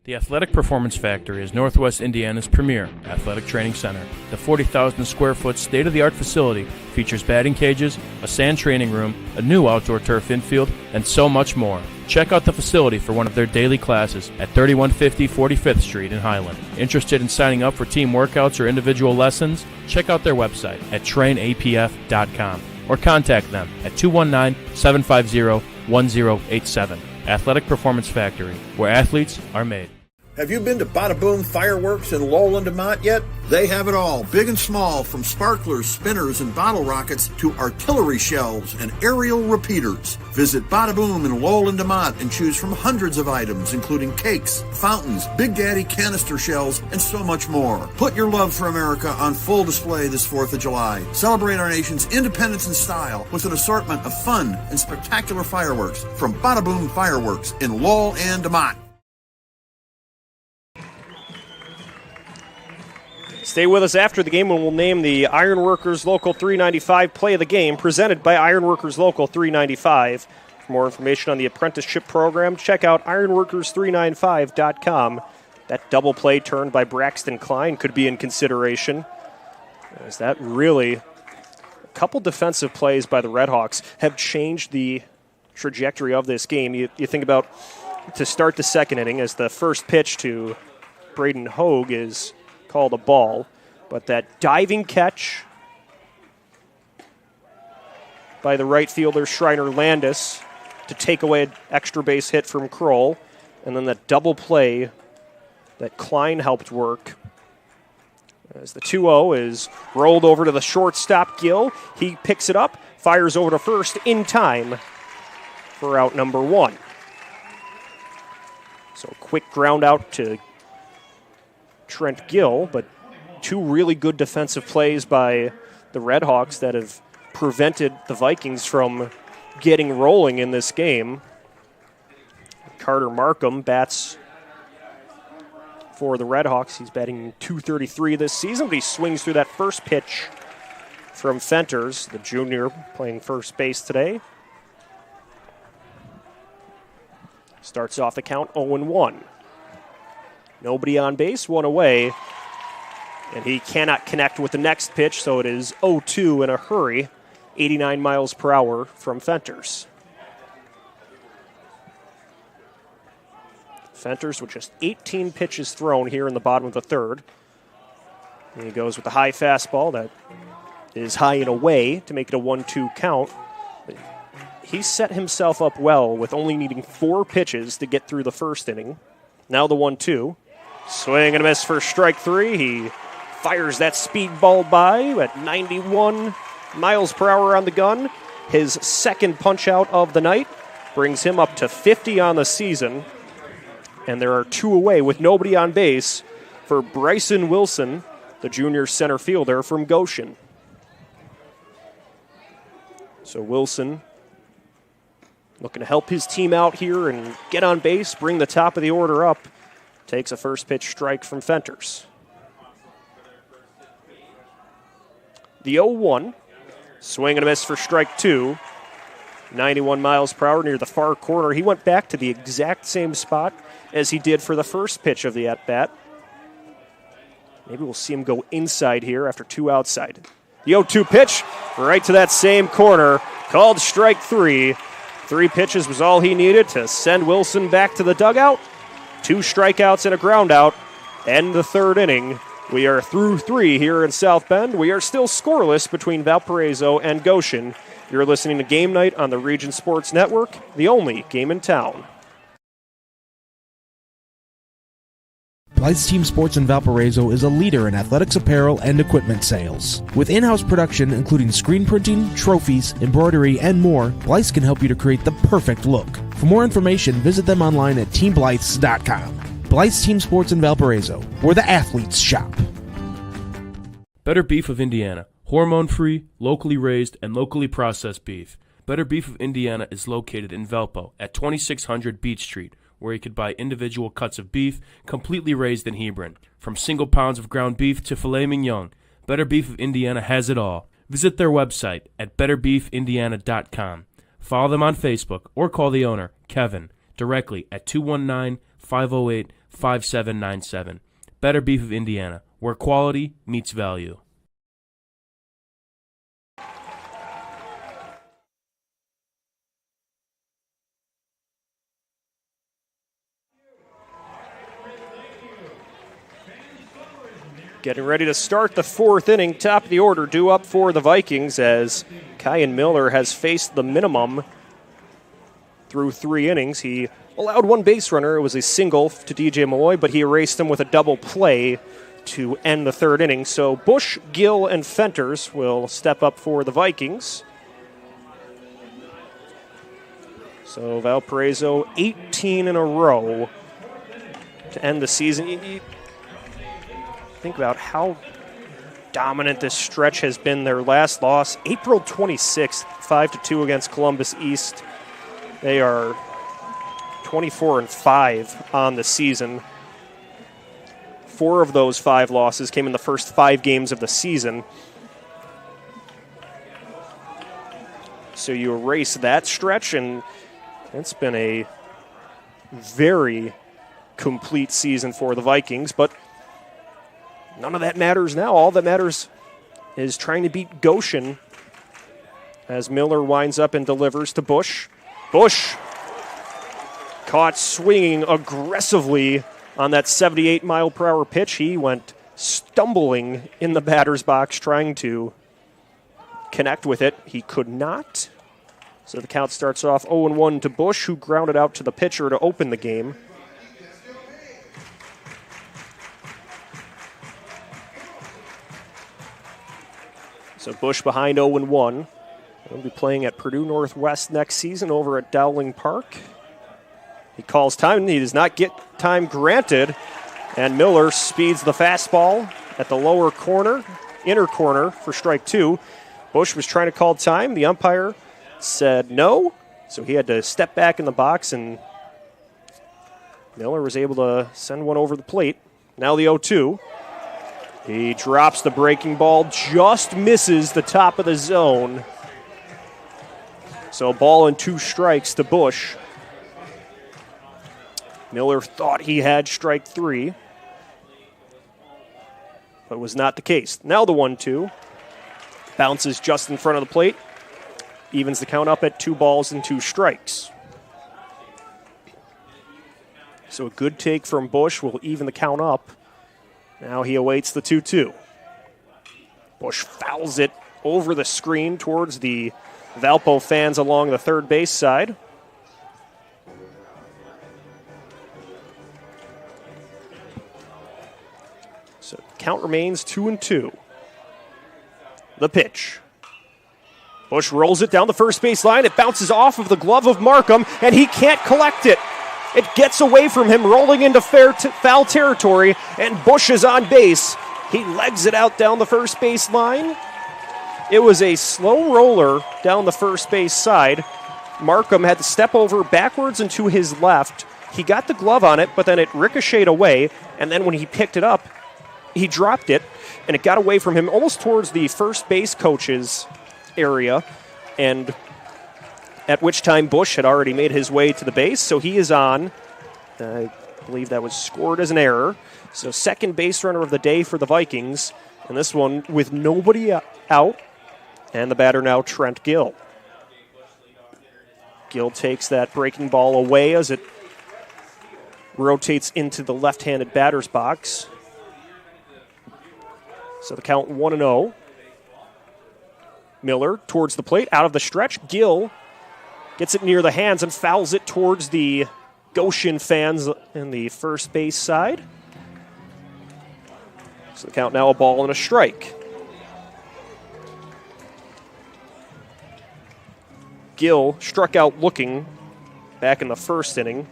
The Athletic Performance Factory is Northwest Indiana's premier athletic training center. The 40,000 square foot state-of-the-art facility features batting cages, a sand training room, a new outdoor turf infield, and so much more. Check out the facility for one of their daily classes at 3150 45th Street in Highland. Interested in signing up for team workouts or individual lessons? Check out their website at trainapf.com or contact them at 219-750-1087. Athletic Performance Factory, where athletes are made. Have you been to Bada Boom Fireworks in Lowell and DeMont yet? They have it all, big and small, from sparklers, spinners, and bottle rockets to artillery shells and aerial repeaters. Visit Bada Boom in Lowell and DeMont and choose from hundreds of items, including cakes, fountains, Big Daddy canister shells, and so much more. Put your love for America on full display this 4th of July. Celebrate our nation's independence in style with an assortment of fun and spectacular fireworks from Bada Boom Fireworks in Lowell and DeMont. Stay with us after the game when we'll name the Ironworkers Local 395 Play of the Game, presented by Ironworkers Local 395. For more information on the apprenticeship program, check out ironworkers395.com. That double play turned by Braxton Klein could be in consideration. As that really, a couple defensive plays by the Redhawks have changed the trajectory of this game. You think about to start the 2nd inning as the first pitch to Braden Hogue is called a ball, but that diving catch by the right fielder Schreiner Landis to take away an extra base hit from Kroll, and then that double play that Klein helped work as the 2-0 is rolled over to the shortstop Gill. He picks it up, fires over to first in time for out number 1. So a quick ground out to Trent Gill, but 2 really good defensive plays by the Redhawks that have prevented the Vikings from getting rolling in this game. Carter Markham bats for the Redhawks. He's batting .233 this season, but he swings through that first pitch from Fenters, the junior playing first base today. Starts off the count 0-1. Nobody on base, 1 away. And he cannot connect with the next pitch, so it is 0-2 in a hurry. 89 miles per hour from Fenters. Fenters with just 18 pitches thrown here in the bottom of the 3rd. And he goes with the high fastball that is high and away to make it a 1-2 count. But he set himself up well with only needing 4 pitches to get through the 1st inning. Now the 1-2. Swing and a miss for strike 3. He fires that speed ball by at 91 miles per hour on the gun. His 2nd punch out of the night brings him up to 50 on the season. And there are 2 away with nobody on base for Bryson Wilson, the junior center fielder from Goshen. So Wilson looking to help his team out here and get on base, bring the top of the order up. Takes a first pitch strike from Fenters. The 0-1. Swing and a miss for strike 2. 91 miles per hour near the far corner. He went back to the exact same spot as he did for the first pitch of the at-bat. Maybe we'll see him go inside here after 2 outside. The 0-2 pitch right to that same corner. Called strike 3. 3 pitches was all he needed to send Wilson back to the dugout. 2 strikeouts and a ground out. End the third inning. We are through 3 here in South Bend. We are still scoreless between Valparaiso and Goshen. You're listening to Game Night on the Region Sports Network, the only game in town. Blythe's Team Sports in Valparaiso is a leader in athletics apparel and equipment sales. With in-house production including screen printing, trophies, embroidery, and more, Blythe's can help you to create the perfect look. For more information, visit them online at teamblythes.com. Blythe's Team Sports in Valparaiso, where the athletes shop. Better Beef of Indiana. Hormone-free, locally raised, and locally processed beef. Better Beef of Indiana is located in Valpo at 2600 Beach Street, where you could buy individual cuts of beef completely raised in Hebron. From single pounds of ground beef to filet mignon, Better Beef of Indiana has it all. Visit their website at betterbeefindiana.com. Follow them on Facebook or call the owner, Kevin, directly at 219-508-5797. Better Beef of Indiana, where quality meets value. Getting ready to start the 4th inning, top of the order, due up for the Vikings as Kyan Miller has faced the minimum through 3 innings. He allowed 1 base runner. It was a single to DJ Malloy, but he erased him with a double play to end the 3rd inning. So Bush, Gill, and Fenters will step up for the Vikings. So Valparaiso, 18 in a row to end the season. You think about how dominant this stretch has been. Their last loss, April 26th, 5-2 against Columbus East. They are 24-5 on the season. 4 of those 5 losses came in the first 5 games of the season. So you erase that stretch, and it's been a very complete season for the Vikings, but none of that matters now. All that matters is trying to beat Goshen as Miller winds up and delivers to Bush. Bush caught swinging aggressively on that 78-mile-per-hour pitch. He went stumbling in the batter's box trying to connect with it. He could not. So the count starts off 0-1 to Bush, who grounded out to the pitcher to open the game. So Bush behind 0-1. He'll be playing at Purdue Northwest next season over at Dowling Park. He calls time. He does not get time granted. And Miller speeds the fastball at the lower corner, inner corner for strike 2. Bush was trying to call time. The umpire said no. So he had to step back in the box, and Miller was able to send one over the plate. Now the 0-2. He drops the breaking ball, just misses the top of the zone. So ball and 2 strikes to Bush. Miller thought he had strike 3, but was not the case. Now the 1-2. Bounces just in front of the plate. Evens the count up at 2 balls and 2 strikes. So a good take from Bush will even the count up. Now he awaits the 2-2. Bush fouls it over the screen towards the Valpo fans along the third base side. So count remains 2-2. The pitch. Bush rolls it down the first base line. It bounces off of the glove of Markham, and he can't collect it. It gets away from him, rolling into foul territory, and Bush is on base. He legs it out down the first base line. It was a slow roller down the first base side. Markham had to step over backwards and to his left. He got the glove on it, but then it ricocheted away, and then when he picked it up, he dropped it, and it got away from him almost towards the first base coach's area, and at which time Bush had already made his way to the base, so he is on. I believe that was scored as an error. So second base runner of the day for the Vikings, and this one with nobody out, and the batter now Trent Gill. Gill takes that breaking ball away as it rotates into the left-handed batter's box. So the count 1-0. Miller towards the plate, out of the stretch. Gill gets it near the hands and fouls it towards the Goshen fans in the first base side. So the count now a ball and a strike. Gill struck out looking back in the first inning.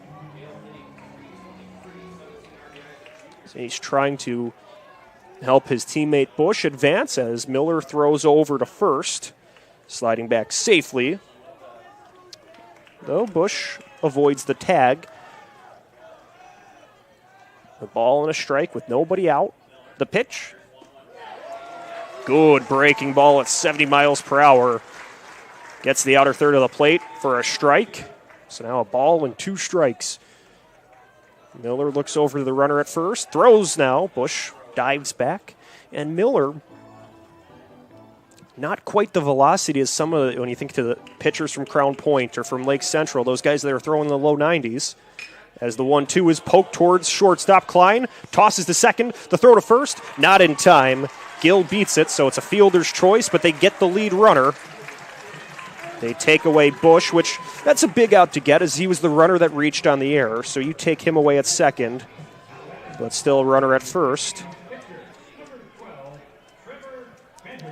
So he's trying to help his teammate Bush advance as Miller throws over to first, sliding back safely. Though Bush avoids the tag. The ball and a strike with nobody out. The pitch. Good breaking ball at 70 miles per hour. Gets the outer third of the plate for a strike. So now a ball and 2 strikes. Miller looks over to the runner at first. Throws now. Bush dives back. And Miller, not quite the velocity as some of the, when you think to the pitchers from Crown Point or from Lake Central, those guys that are throwing in the low 90s. As the 1-2 is poked towards shortstop. Klein tosses to second. The throw to first, not in time. Gill beats it, so it's a fielder's choice, but they get the lead runner. They take away Bush, which that's a big out to get, as he was the runner that reached on the error. So you take him away at second, but still a runner at first.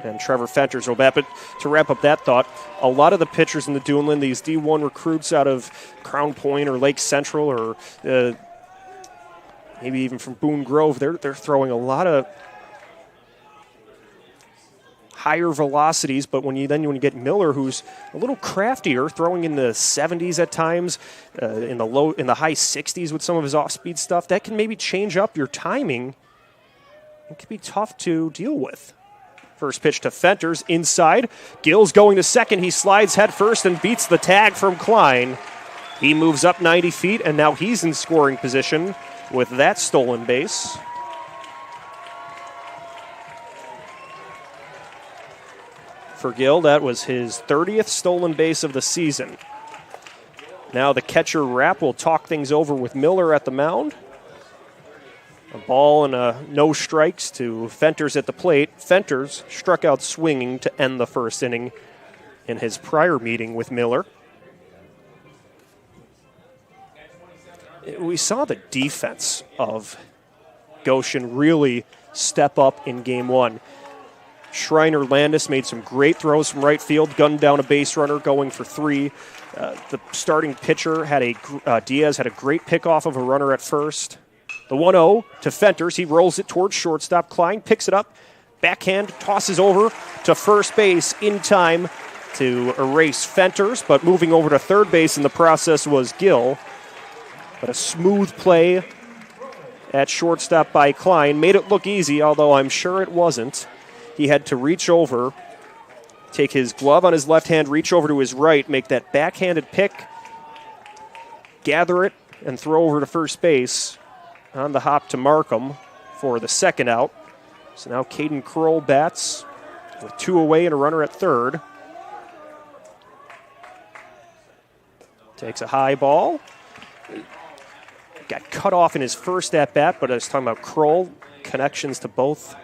And Trevor Fenters will bat. But to wrap up that thought, a lot of the pitchers in the Duneland, these D1 recruits out of Crown Point or Lake Central or maybe even from Boone Grove, they're throwing a lot of higher velocities, but when you get Miller, who's a little craftier, throwing in the 70s at times, in the high 60s with some of his off-speed stuff, that can maybe change up your timing. It can be tough to deal with. First pitch to Fenters, inside. Gill's going to second. He slides head first and beats the tag from Klein. He moves up 90 feet, and now he's in scoring position with that stolen base. For Gill, that was his 30th stolen base of the season. Now the catcher Rapp will talk things over with Miller at the mound. A ball and no strikes to Fenters at the plate. Fenters struck out swinging to end the first inning in his prior meeting with Miller. We saw the defense of Goshen really step up in game one. Schreiner Landis made some great throws from right field, gunned down a base runner going for 3. The starting pitcher Diaz had a great pickoff of a runner at first. The 1-0 to Fenters. He rolls it towards shortstop. Klein picks it up. Backhand tosses over to first base in time to erase Fenters, but moving over to third base in the process was Gill. But a smooth play at shortstop by Klein made it look easy, although I'm sure it wasn't. He had to reach over, take his glove on his left hand, reach over to his right, make that backhanded pick, gather it, and throw over to first base. On the hop to Markham for the second out. So now Caden Kroll bats with 2 away and a runner at third. Takes a high ball. Got cut off in his first at-bat, but I was talking about Kroll, connections to both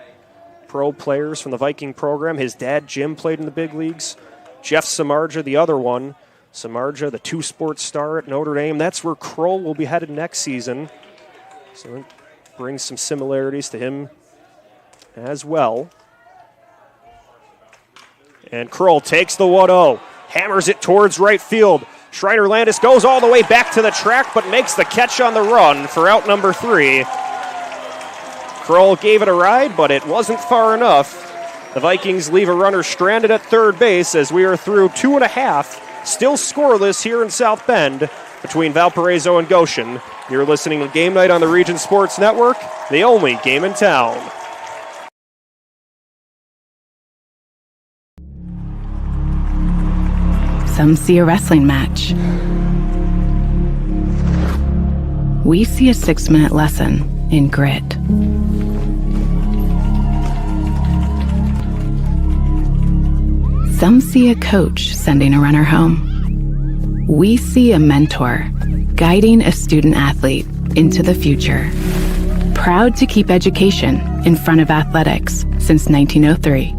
pro players from the Viking program. His dad, Jim, played in the big leagues. Jeff Samardzija, the other one. Samardzija, the 2-sports star at Notre Dame. That's where Kroll will be headed next season. So it brings some similarities to him as well. And Kroll takes the 1-0, hammers it towards right field. Schreiner Landis goes all the way back to the track, but makes the catch on the run for out number 3. Kroll gave it a ride, but it wasn't far enough. The Vikings leave a runner stranded at third base as we are through 2.5 Still scoreless here in South Bend between Valparaiso and Goshen. You're listening to Game Night on the Region Sports Network, the only game in town. Some see a wrestling match. We see a 6-minute lesson in grit. Some see a coach sending a runner home. We see a mentor guiding a student athlete into the future. Proud to keep education in front of athletics since 1903.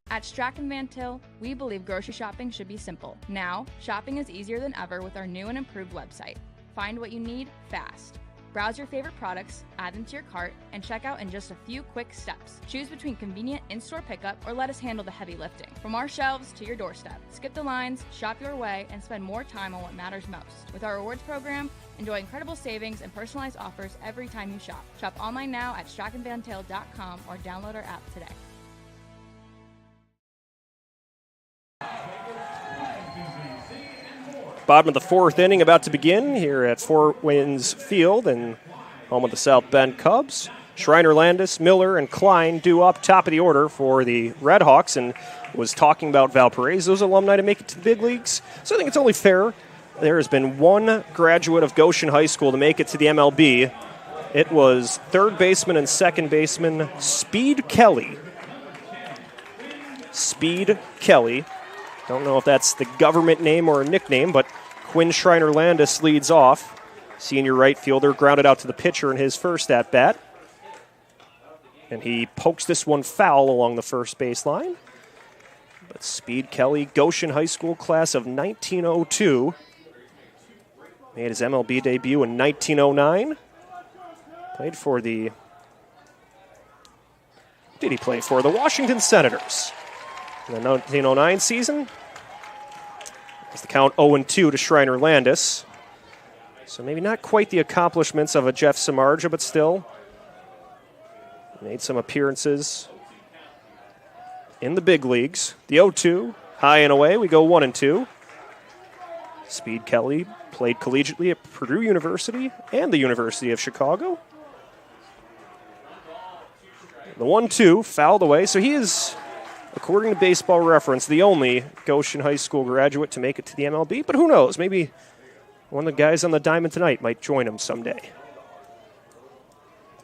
At Strachan Van Til, we believe grocery shopping should be simple. Now, shopping is easier than ever with our new and improved website. Find what you need fast. Browse your favorite products, add them to your cart, and check out in just a few quick steps. Choose between convenient in-store pickup or let us handle the heavy lifting. From our shelves to your doorstep. Skip the lines, shop your way, and spend more time on what matters most. With our rewards program, enjoy incredible savings and personalized offers every time you shop. Shop online now at strachanvantil.com or download our app today. Bottom of the fourth inning about to begin here at Four Winds Field and home of the South Bend Cubs. Schreiner, Landis, Miller, and Klein due up top of the order for the Red Hawks, and was talking about Valparaiso's alumni to make it to the big leagues. So I think it's only fair. There has been one graduate of Goshen High School to make it to the MLB. It was third baseman and second baseman Speed Kelly. Speed Kelly. Don't know if that's the government name or a nickname, but Quinn Schreiner Landis leads off. Senior right fielder grounded out to the pitcher in his first at-bat. And he pokes this one foul along the first baseline. But Speed Kelly, Goshen High School class of 1902. Made his MLB debut in 1909. Played for the... Did he play for? The Washington Senators. In the 1909 season, it's the count 0-2 to Schreiner Landis. So maybe not quite the accomplishments of a Jeff Samardzija, but still made some appearances in the big leagues. The 0-2, high and away, we go 1-2. Speed Kelly played collegiately at Purdue University and the University of Chicago. The 1-2 fouled away, so he is, according to Baseball Reference, the only Goshen High School graduate to make it to the MLB. But who knows? Maybe one of the guys on the diamond tonight might join him someday.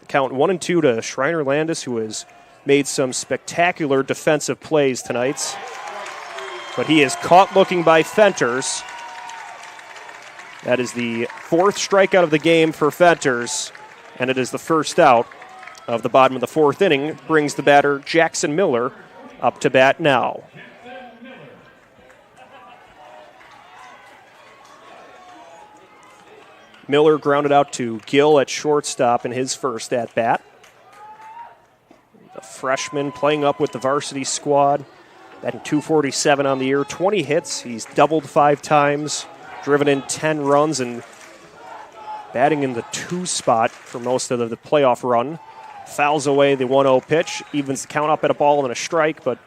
Count 1-2 to Schreiner Landis, who has made some spectacular defensive plays tonight. But he is caught looking by Fenters. That is the fourth strikeout of the game for Fenters, and it is the first out of the bottom of the fourth inning. Brings the batter Jackson Miller up to bat now. Miller grounded out to Gill at shortstop in his first at-bat. The freshman playing up with the varsity squad. Batting .247 on the year, 20 hits. He's doubled 5 times, driven in 10 runs, and batting in the 2 spot for most of the playoff run. Fouls away the 1-0 pitch, evens the count up at a ball and a strike, but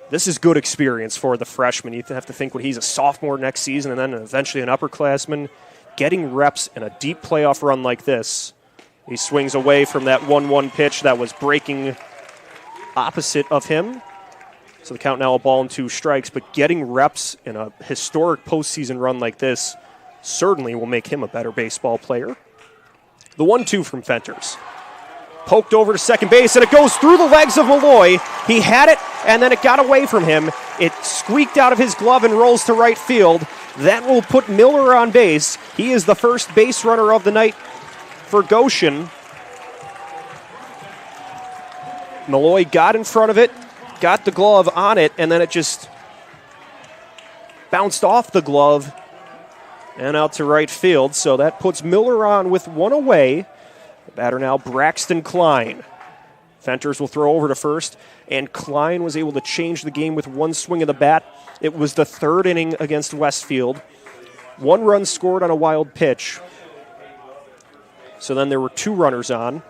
this is good experience for the freshman. You have to think when he's a sophomore next season and then eventually an upperclassman, getting reps in a deep playoff run like this. He swings away from that 1-1 pitch that was breaking opposite of him. So the count now a ball and 2 strikes, but getting reps in a historic postseason run like this certainly will make him a better baseball player. The 1-2 from Fenters. Poked over to second base, and it goes through the legs of Malloy. He had it, and then it got away from him. It squeaked out of his glove and rolls to right field. That will put Miller on base. He is the first base runner of the night for Goshen. Malloy got in front of it, got the glove on it, and then it just bounced off the glove and out to right field. So that puts Miller on with 1 away. The batter now, Braxton Klein. Fenters will throw over to first, and Klein was able to change the game with 1 swing of the bat. It was the 3rd inning against Westfield. 1 run scored on a wild pitch. So then there were 2 runners on.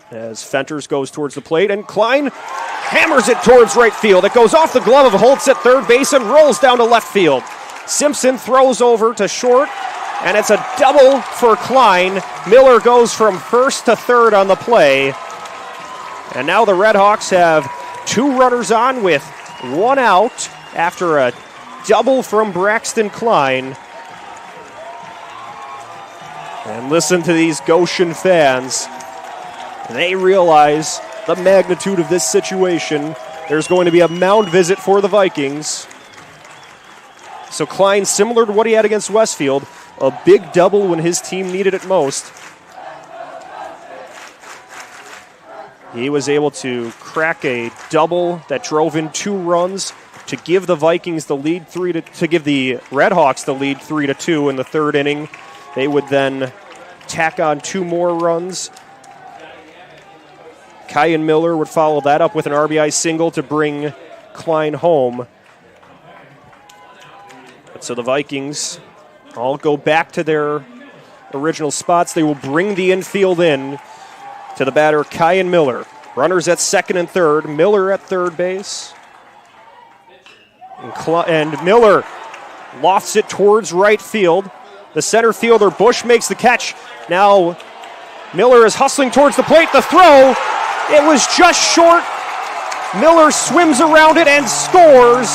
As Fenters goes towards the plate, and Klein hammers it towards right field. It goes off the glove of Holtz at third base and rolls down to left field. Simpson throws over to short, and it's a double for Klein. Miller goes from first to third on the play. And now the Redhawks have 2 runners on with 1 out after a double from Braxton Klein. And listen to these Goshen fans. They realize the magnitude of this situation. There's going to be a mound visit for the Vikings. So Klein, similar to what he had against Westfield, a big double when his team needed it most. He was able to crack a double that drove in 2 runs to give the Vikings the lead to give the Redhawks the lead 3-2 in the third inning. They would then tack on 2 more runs. Kyan Miller would follow that up with an RBI single to bring Klein home. So the Vikings all go back to their original spots. They will bring the infield in to the batter, Kyan Miller. Runners at second and third. Miller at third base. And Miller lofts it towards right field. The center fielder, Bush, makes the catch. Now Miller is hustling towards the plate. The throw, it was just short. Miller swims around it and scores.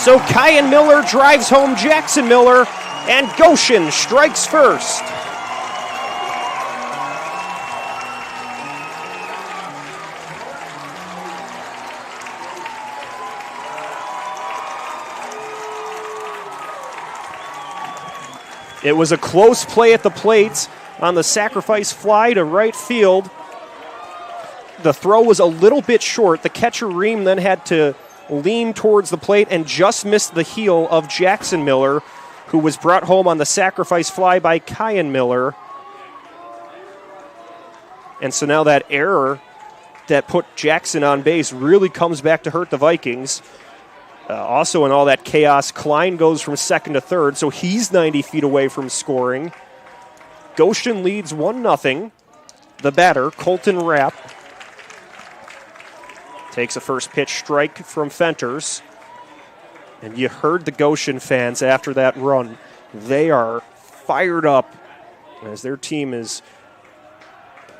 So Kyan Miller drives home Jackson Miller, and Goshen strikes first. It was a close play at the plate on the sacrifice fly to right field. The throw was a little bit short. The catcher Ream then had to lean towards the plate and just missed the heel of Jackson Miller, who was brought home on the sacrifice fly by Kyan Miller. And so now that error that put Jackson on base really comes back to hurt the Vikings. Also in all that chaos, Klein goes from second to third, so he's 90 feet away from scoring. Goshen leads 1-0. The batter, Colton Rapp, takes a first pitch strike from Fenters. And you heard the Goshen fans after that run. They are fired up as their team is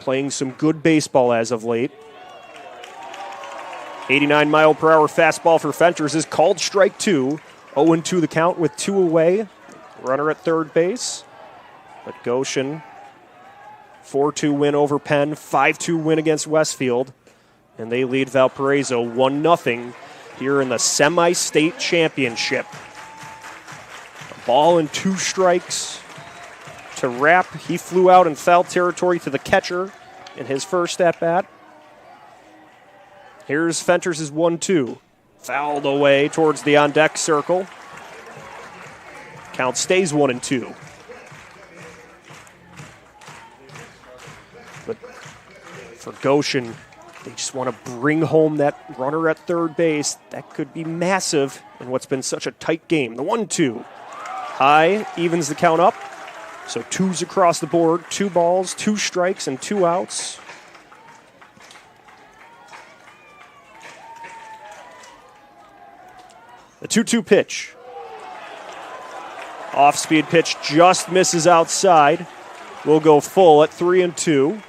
playing some good baseball as of late. 89-mile-per-hour fastball for Fenters is called strike 2. 0-2 the count with 2 away. Runner at third base. But Goshen, 4-2 win over Penn, 5-2 win against Westfield. And they lead Valparaiso 1-0 here in the semi-state championship. A ball and 2 strikes to Rapp. He flew out in foul territory to the catcher in his first at-bat. Here's Fenters' 1-2. Fouled away towards the on-deck circle. Count stays 1-2. But for Goshen, they just want to bring home that runner at third base. That could be massive in what's been such a tight game. The 1-2. High evens the count up. So 2s across the board. 2 balls, 2 strikes, and 2 outs. The 2-2 pitch. Off-speed pitch just misses outside. We'll go full at 3-2.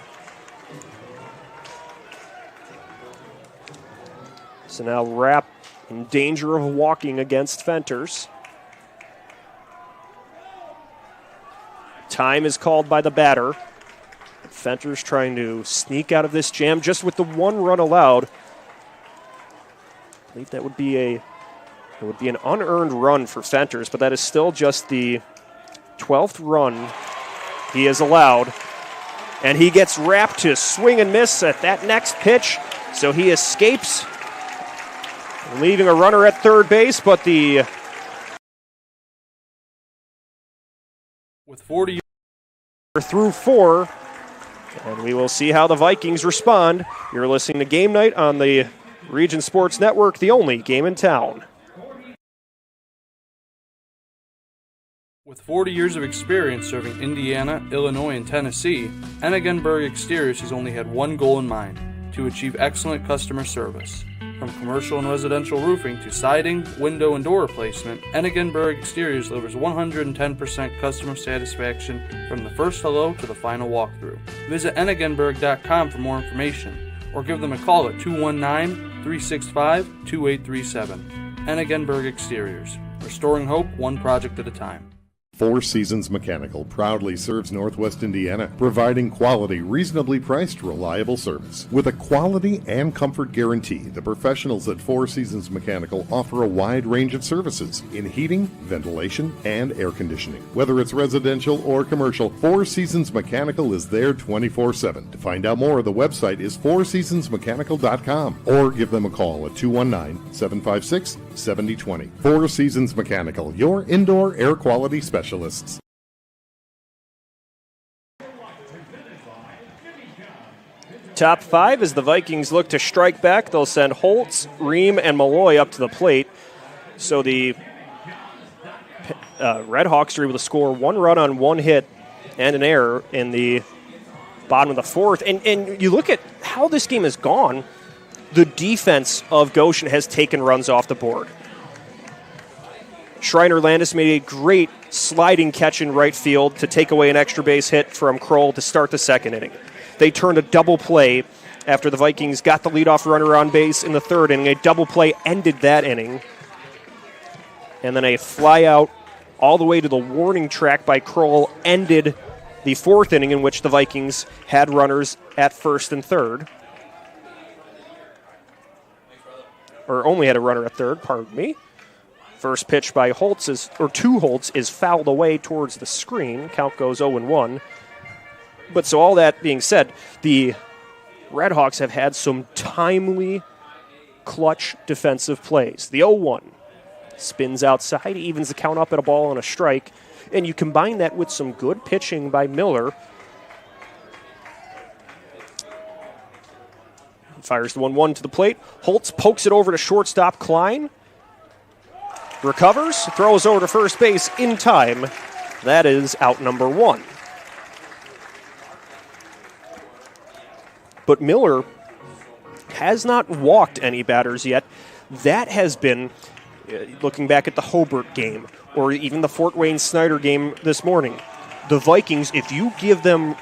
So now Rapp in danger of walking against Fenters. Time is called by the batter. Fenters trying to sneak out of this jam just with the 1 run allowed. I believe that would be an unearned run for Fenters, but that is still just the 12th run he has allowed. And he gets Rapp to swing and miss at that next pitch, so he escapes, leaving a runner at third base, but with 40 through 4, and we will see how the Vikings respond. You're listening to Game Night on the Region Sports Network, the only game in town. With 40 years of experience serving Indiana, Illinois, and Tennessee, Enegenberg Exteriors has only had one goal in mind: to to achieve excellent customer service. From commercial and residential roofing to siding, window, and door replacement, Enigenberg Exteriors delivers 110% customer satisfaction from the first hello to the final walkthrough. Visit enigenberg.com for more information or give them a call at 219-365-2837. Enigenberg Exteriors, restoring hope one project at a time. Four Seasons Mechanical proudly serves Northwest Indiana, providing quality, reasonably priced, reliable service. With a quality and comfort guarantee, the professionals at Four Seasons Mechanical offer a wide range of services in heating, ventilation, and air conditioning. Whether it's residential or commercial, Four Seasons Mechanical is there 24/7. To find out more, the website is fourseasonsmechanical.com or give them a call at 219-756-7020. Four Seasons Mechanical, your indoor air quality specialist. Top five as the Vikings look to strike back. They'll send Holtz, Ream, and Malloy up to the plate. So the Red Hawks are able to score one run on one hit and an error in the bottom of the fourth. And you look at how this game has gone, the defense of Goshen has taken runs off the board. Schreiner Landis made a great sliding catch in right field to take away an extra base hit from Kroll to start the second inning. They turned a double play after the Vikings got the leadoff runner on base in the third inning. A double play ended that inning. And then a fly out all the way to the warning track by Kroll ended the fourth inning, in which the Vikings had runners at first and third. Or only had a runner at third, pardon me. First pitch by Holtz to Holtz is fouled away towards the screen. Count goes 0-1. But so all that being said, the Red Hawks have had some timely, clutch defensive plays. The 0-1 spins outside, evens the count up at a ball and a strike, and you combine that with some good pitching by Miller. Fires the 1-1 to the plate. Holtz pokes it over to shortstop Klein. Recovers, throws over to first base in time. That is out number one. But Miller has not walked any batters yet. That has been, looking back at the Hobart game, or even the Fort Wayne Snyder game this morning, the Vikings, if you give them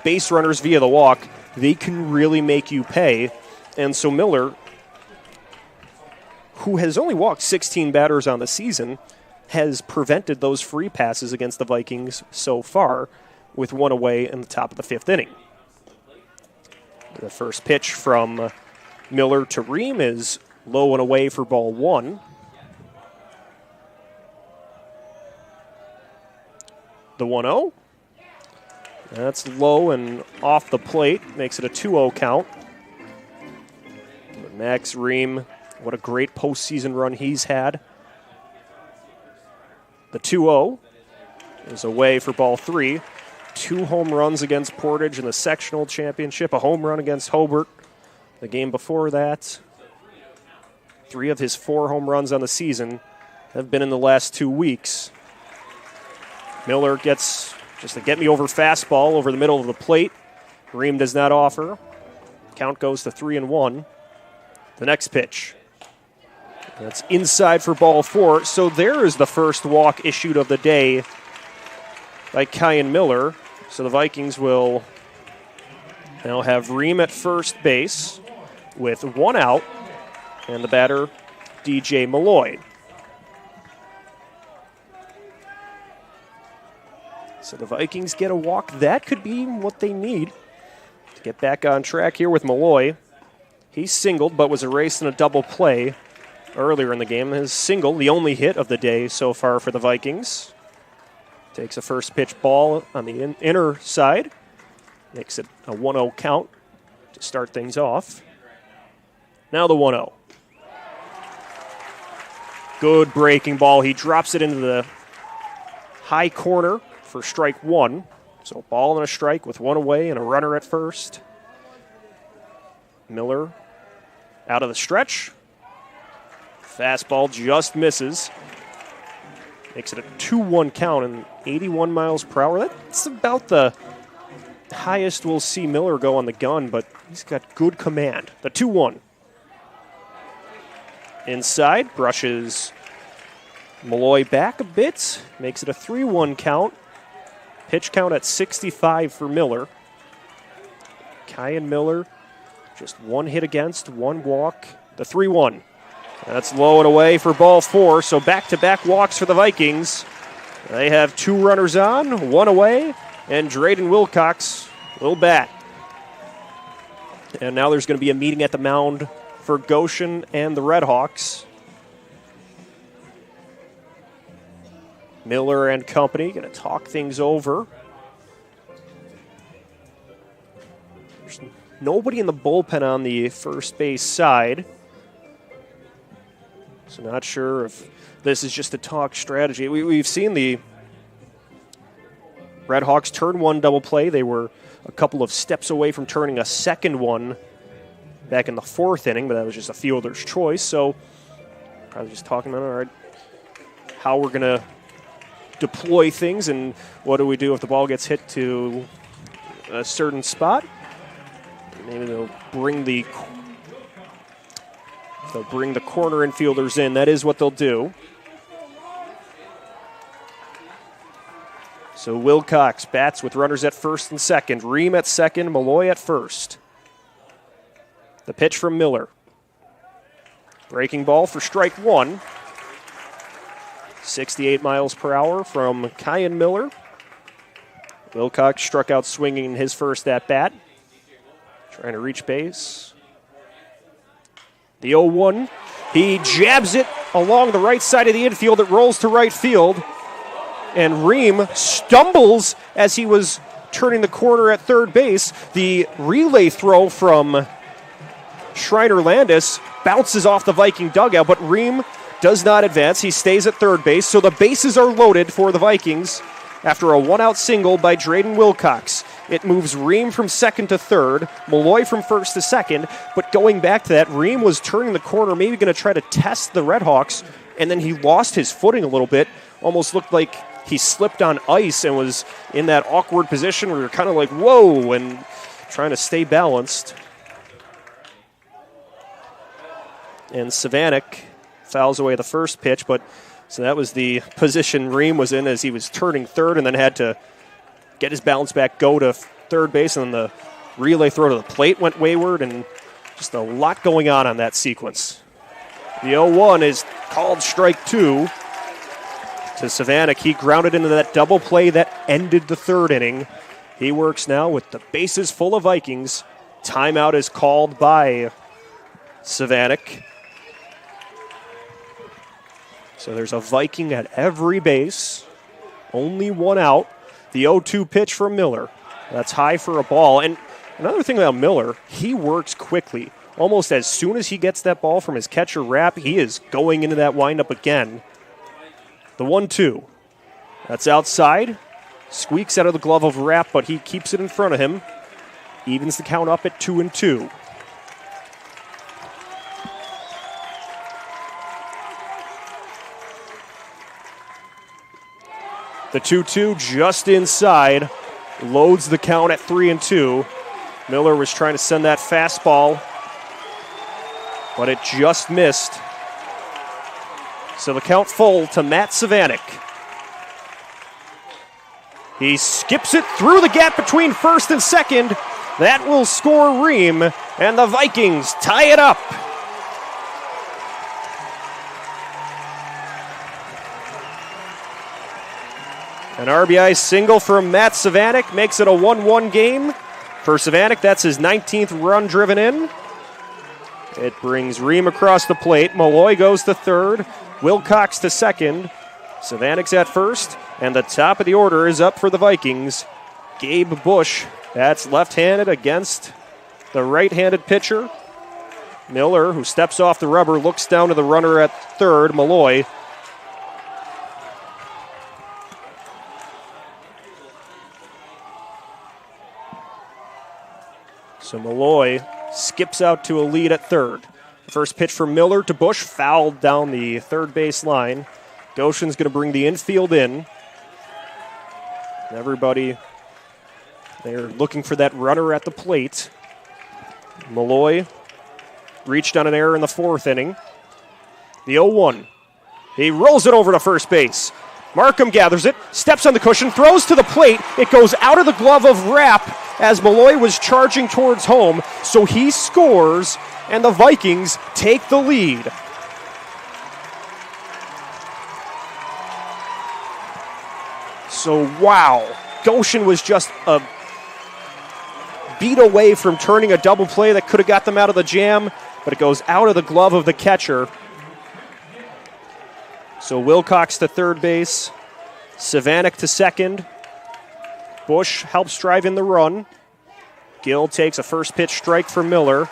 base runners via the walk, they can really make you pay. And so Miller, who has only walked 16 batters on the season, has prevented those free passes against the Vikings so far, with one away in the top of the fifth inning. The first pitch from Miller to Ream is low and away for ball one. The 1-0. That's low and off the plate, makes it a 2-0 count. But Max Ream, what a great postseason run he's had. The 2-0 is away for ball three. 2 home runs against Portage in the sectional championship, a home run against Hobart the game before that. 3 of his 4 home runs on the season have been in the last 2 weeks. Miller gets just a get-me-over fastball over the middle of the plate. Ream does not offer. Count goes to 3-1. The next pitch. That's inside for ball 4. So there is the first walk issued of the day by Kyan Miller. So the Vikings will now have Ream at first base with 1 out, and the batter, DJ Malloy. So the Vikings get a walk. That could be what they need to get back on track here with Malloy. He singled, but was erased in a double play earlier in the game. His single, the only hit of the day so far for the Vikings. Takes a first pitch ball on the inner side. Makes it a 1-0 count to start things off. Now the 1-0. Good breaking ball. He drops it into the high corner for strike 1. So ball and a strike with 1 away and a runner at first. Miller out of the stretch. Fastball just misses. Makes it a 2-1 count and 81 miles per hour. That's about the highest we'll see Miller go on the gun, but he's got good command. The 2-1. Inside, brushes Malloy back a bit, makes it a 3-1 count. Pitch count at 65 for Miller. Kyan Miller, just one hit against, one walk. The 3-1. That's low and away for ball 4, so back-to-back walks for the Vikings. They have 2 runners on, 1 away, and Drayden Wilcox will bat. And now there's going to be a meeting at the mound for Goshen and the Redhawks. Miller and company going to talk things over. There's nobody in the bullpen on the first base side. So not sure if this is just a talk strategy. We've seen the Redhawks turn one double play. They were a couple of steps away from turning a second one back in the 4th inning, but that was just a fielder's choice. So probably just talking about, all right, how we're going to deploy things and what do we do if the ball gets hit to a certain spot. Maybe they'll bring the corner infielders in. That is what they'll do. So Wilcox bats with runners at first and second. Ream at second, Malloy at first. The pitch from Miller. Breaking ball for strike 1. 68 miles per hour from Kyan Miller. Wilcox struck out swinging in his first at-bat. Trying to reach base. The 0-1. He jabs it along the right side of the infield. It rolls to right field. And Ream stumbles as he was turning the corner at third base. The relay throw from Schreiner Landis bounces off the Viking dugout, but Ream does not advance. He stays at third base, so the bases are loaded for the Vikings after a one-out single by Drayden Wilcox. It moves Ream from second to third, Malloy from first to second, but going back to that, Ream was turning the corner, maybe going to try to test the Redhawks, and then he lost his footing a little bit. Almost looked like he slipped on ice and was in that awkward position where you're kind of like, whoa, and trying to stay balanced. And Savanek fouls away the first pitch, but so that was the position Ream was in as he was turning third and then had to get his balance back, go to third base, and then the relay throw to the plate went wayward, and just a lot going on that sequence. The 0-1 is called strike 2 to Savanek. He grounded into that double play that ended the 3rd inning. He works now with the bases full of Vikings. Timeout is called by Savanek. So there's a Viking at every base. Only one out. The 0-2 pitch from Miller. That's high for a ball. And another thing about Miller, he works quickly. Almost as soon as he gets that ball from his catcher Rapp, he is going into that windup again. The 1-2. That's outside. Squeaks out of the glove of Rapp, but he keeps it in front of him. Evens the count up at 2-2. The 2-2 just inside. Loads the count at 3-2. Miller was trying to send that fastball, but it just missed. So the count full to Matt Savanek. He skips it through the gap between first and second. That will score Ream, and the Vikings tie it up. An RBI single from Matt Savanek makes it a 1-1 game. For Savanek, that's his 19th run driven in. It brings Ream across the plate. Malloy goes to third. Wilcox to second. Savanek's at first. And the top of the order is up for the Vikings. Gabe Bush, that's left-handed against the right-handed pitcher. Miller, who steps off the rubber, looks down to the runner at third, Malloy. So Malloy skips out to a lead at third. First pitch from Miller to Bush, fouled down the third base line. Goshen's going to bring the infield in. Everybody They're looking for that runner at the plate. Malloy reached on an error in the 4th inning. The 0-1. He rolls it over to first base. Markham gathers it, steps on the cushion, throws to the plate. It goes out of the glove of Rapp as Malloy was charging towards home, so he scores, and the Vikings take the lead. So, wow. Goshen was just a beat away from turning a double play that could have got them out of the jam, but it goes out of the glove of the catcher. So Wilcox to third base, Savanic to second. Bush helps drive in the run. Gill takes a first pitch strike for Miller.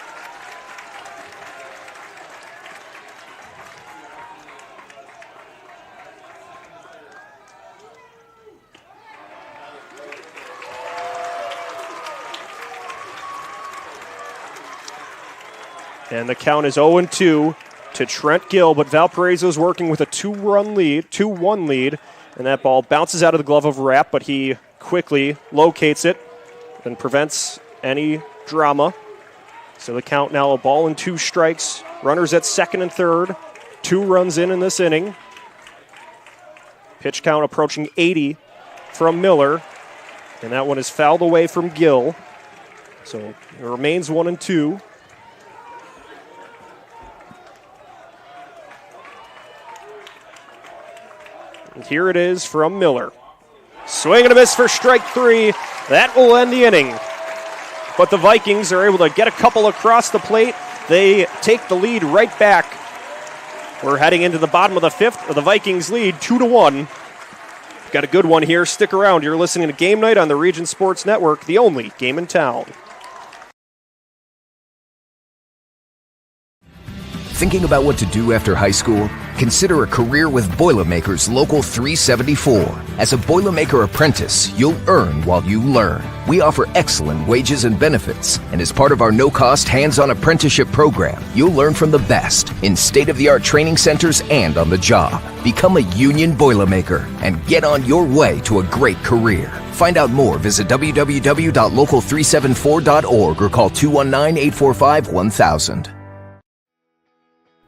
And the count is 0-2 to Trent Gill, but Valparaiso's working with a 2-1 lead, and that ball bounces out of the glove of Rapp, but he quickly locates it and prevents any drama. So the count now a ball and 2 strikes. Runners at second and third. 2 runs in this inning. Pitch count approaching 80 from Miller, and that one is fouled away from Gill. So it remains 1-2. And here it is from Miller. Swing and a miss for strike 3. That will end the inning. But the Vikings are able to get a couple across the plate. They take the lead right back. We're heading into the bottom of the 5th. The Vikings lead 2-1. Got a good one here. Stick around. You're listening to Game Night on the Region Sports Network, the only game in town. Thinking about what to do after high school? Consider a career with Boilermakers Local 374. As a Boilermaker apprentice, you'll earn while you learn. We offer excellent wages and benefits, and as part of our no-cost hands-on apprenticeship program, you'll learn from the best in state-of-the-art training centers and on the job. Become a union Boilermaker and get on your way to a great career. Find out more, visit www.local374.org or call 219-845-1000.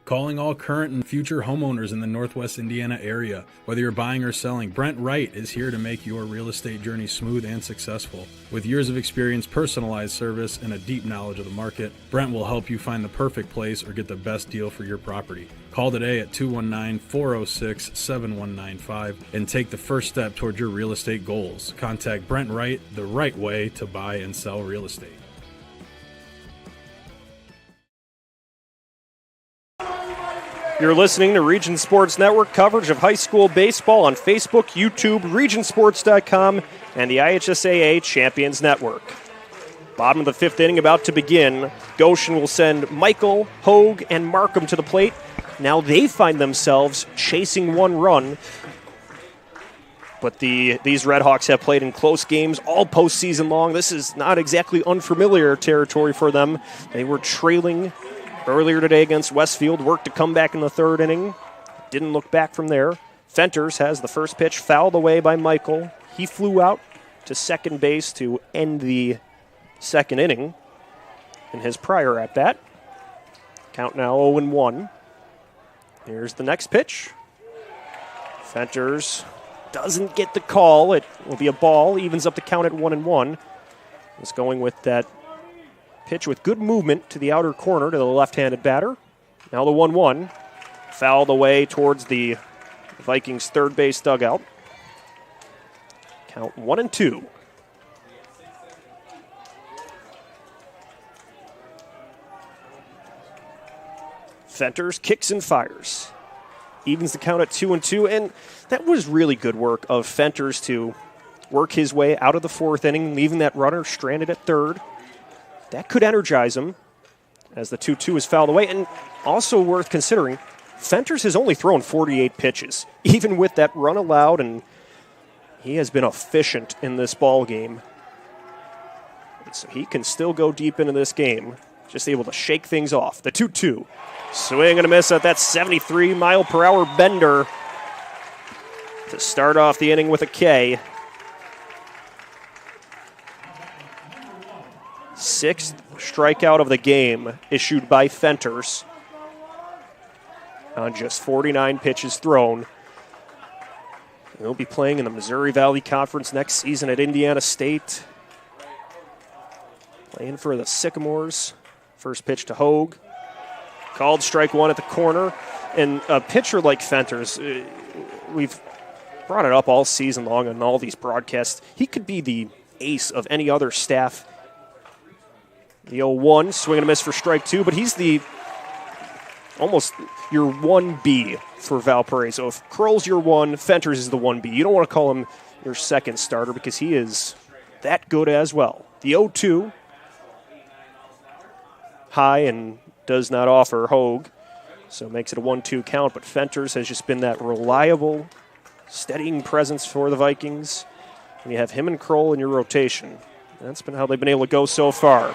Calling all current and future homeowners in the Northwest Indiana area. Whether you're buying or selling, Brent Wright is here to make your real estate journey smooth and successful. With years of experience, personalized service, and a deep knowledge of the market, Brent will help you find the perfect place or get the best deal for your property. Call today at 219-406-7195 and take the first step toward your real estate goals. Contact Brent Wright, the right way to buy and sell real estate. You're listening to Region Sports Network coverage of high school baseball on Facebook, YouTube, regionsports.com, and the IHSAA Champions Network. Bottom of the 5th inning about to begin. Goshen will send Michael, Hogue, and Markham to the plate. Now they find themselves chasing 1 run. But these Redhawks have played in close games all postseason long. This is not exactly unfamiliar territory for them. They were trailing earlier today against Westfield, worked to come back in the 3rd inning. Didn't look back from there. Fenters has the first pitch fouled away by Michael. He flew out to second base to end the 2nd inning in his prior at-bat. Count now 0-1. Here's the next pitch. Fenters doesn't get the call. It will be a ball. Evens up the count at 1-1. It's going with that pitch with good movement to the outer corner to the left-handed batter. Now the 1-1. Fouled away towards the Vikings' third base dugout. Count 1-2. Fenters kicks and fires. Evens the count at 2-2, and that was really good work of Fenters to work his way out of the 4th inning, leaving that runner stranded at 3rd. That could energize him as the 2-2 is fouled away. And also worth considering, Fenters has only thrown 48 pitches, even with that run allowed, and he has been efficient in this ball game. So he can still go deep into this game, just able to shake things off. The 2-2. Swing and a miss at that 73-mile-per-hour bender to start off the inning with a K. 6th strikeout of the game issued by Fenters on just 49 pitches thrown. He'll be playing in the Missouri Valley Conference next season at Indiana State. Playing for the Sycamores. First pitch to Hogue. Called strike one at the corner. And a pitcher like Fenters, we've brought it up all season long on all these broadcasts. He could be the ace of any other staff. The 0-1, swing and a miss for strike two, but he's the almost your 1B for Valparaiso. If Kroll's your 1, Fenters is the 1B. You don't want to call him your second starter because he is that good as well. The 0-2, high and does not offer Hogue, so makes it a 1-2 count, but Fenters has just been that reliable, steadying presence for the Vikings. And you have him and Kroll in your rotation. That's been how they've been able to go so far.